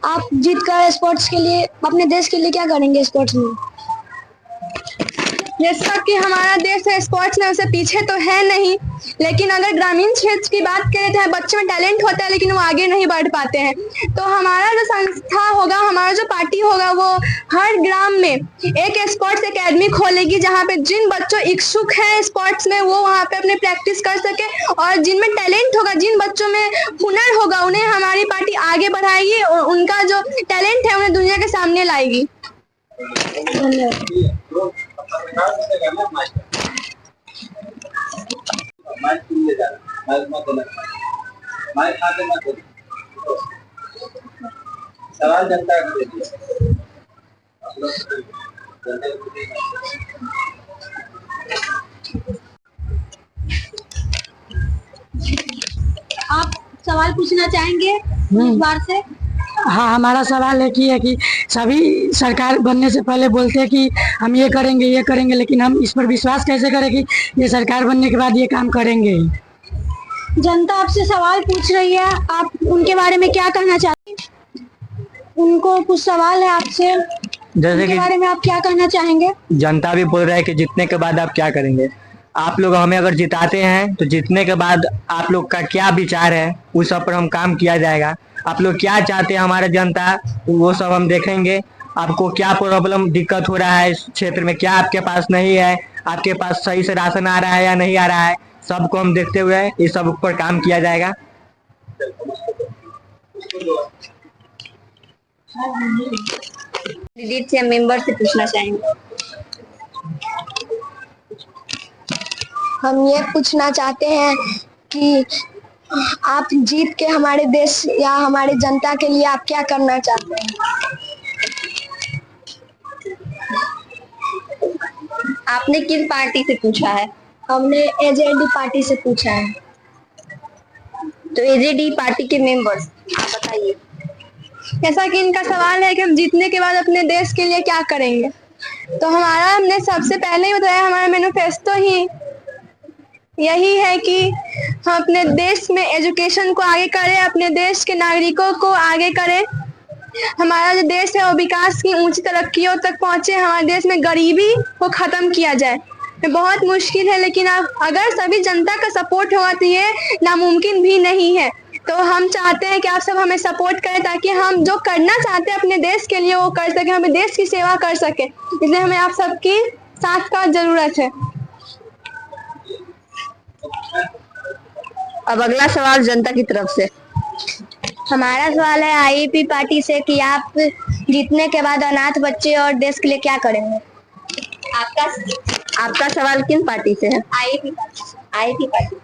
आप जीत कर स्पोर्ट्स के लिए, अपने देश के लिए क्या करेंगे स्पोर्ट्स में? जैसा कि हमारा देश है स्पोर्ट्स में उसे पीछे तो है नहीं, लेकिन अगर ग्रामीण क्षेत्र की बात करें तो बच्चे में टैलेंट होता है लेकिन वो आगे नहीं बढ़ पाते हैं। तो हमारा जो संस्था होगा, हमारा जो पार्टी होगा, वो हर ग्राम में एक स्पोर्ट्स एकेडमी खोलेगी, जहाँ पे जिन बच्चों इच्छुक हैं स्पोर्ट्स में वो वहाँ पे अपने प्रैक्टिस कर सके, और जिनमें टैलेंट होगा, जिन बच्चों में हुनर होगा, उन्हें हमारी पार्टी आगे बढ़ाएगी और उनका जो टैलेंट है उन्हें दुनिया के सामने लाएगी। सवाल जनता को दे दिया। आप सवाल पूछना चाहेंगे इस बार से? हाँ, हमारा सवाल एक ही है कि सभी सरकार बनने से पहले बोलते हैं कि हम ये करेंगे, लेकिन हम इस पर विश्वास कैसे करें कि ये सरकार बनने के बाद ये काम करेंगे? जनता आपसे सवाल पूछ रही है, आप उनके बारे में क्या कहना चाहते हैं? उनको कुछ सवाल है आपसे, जैसे उनके बारे में आप क्या कहना चाहेंगे? जनता भी बोल रहा है कि जीतने के बाद आप क्या करेंगे। आप लोग हमें अगर जिताते हैं तो जीतने के बाद आप लोग का क्या विचार है उस सब पर हम काम किया जाएगा। आप लोग क्या चाहते हैं हमारा जनता, वो सब हम देखेंगे। आपको क्या प्रॉब्लम दिक्कत हो रहा है इस क्षेत्र में, क्या आपके पास नहीं है, आपके पास सही से राशन आ रहा है या नहीं आ रहा है, सबको हम देखते हुए इस सब पर काम किया जाएगा। कैंडिडेट से मेंबर से पूछना चाहेंगे। हम ये पूछना चाहते हैं कि आप जीत के हमारे देश या हमारे जनता के लिए आप क्या करना चाहते हैं? आपने किस पार्टी से पूछा है? हमने एजेडी पार्टी से पूछा है। तो एजेडी पार्टी के मेंबर्स आप बताइए। जैसा कि इनका सवाल है कि हम जीतने के बाद अपने देश के लिए क्या करेंगे, तो हमने सबसे पहले ही बताया, हमारा मैनिफेस्टो ही यही है कि हम अपने देश में एजुकेशन को आगे करें, अपने देश के नागरिकों को आगे करें, हमारा जो देश है वो विकास की ऊंची तरक्कियों तक पहुंचे, हमारे देश में गरीबी को खत्म किया जाए। ये बहुत मुश्किल है, लेकिन अगर सभी जनता का सपोर्ट होगा तो ये नामुमकिन भी नहीं है। तो हम चाहते हैं कि आप सब हमें सपोर्ट करें ताकि हम जो करना चाहते हैं अपने देश के लिए वो कर सके, हमें देश की सेवा कर सके। इसलिए हमें आप सबकी साथ का जरूरत है। अब अगला सवाल जनता की तरफ से। हमारा सवाल है आईपी पार्टी से कि आप जीतने के बाद अनाथ बच्चे और देश के लिए क्या करेंगे? आपका सवाल किन पार्टी से है? IP party.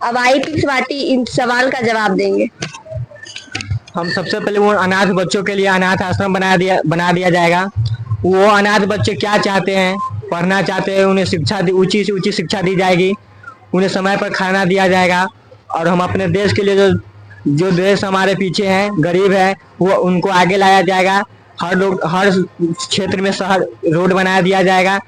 अब आईपी पार्टी इन सवाल का जवाब देंगे। हम सबसे पहले वो अनाथ बच्चों के लिए अनाथ आश्रम बना दिया जाएगा। वो अनाथ बच्चे क्या चाहते हैं, पढ़ना चाहते हैं, उन्हें शिक्षा ऊंची से ऊंची शिक्षा दी जाएगी, उन्हें समय पर खाना दिया जाएगा। और हम अपने देश के लिए जो देश हमारे पीछे हैं, गरीब है, वो उनको आगे लाया जाएगा। हर क्षेत्र में शहर रोड बना दिया जाएगा।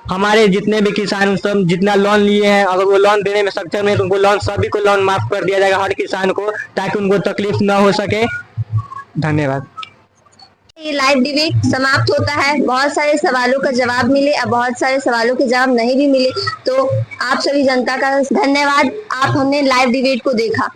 हमारे जितने भी किसान सब जितना लोन लिए हैं, अगर वो लोन देने में सक्षम है तो उनको लोन सभी को लोन माफ कर दिया जाएगा, हर किसान को, ताकि उनको तकलीफ न हो सके। धन्यवाद। ये लाइव डिबेट समाप्त होता है। बहुत सारे सवालों का जवाब मिले, अब बहुत सारे सवालों के जवाब नहीं भी मिले, तो आप सभी जनता का धन्यवाद। आप हमने लाइव डिबेट को देखा।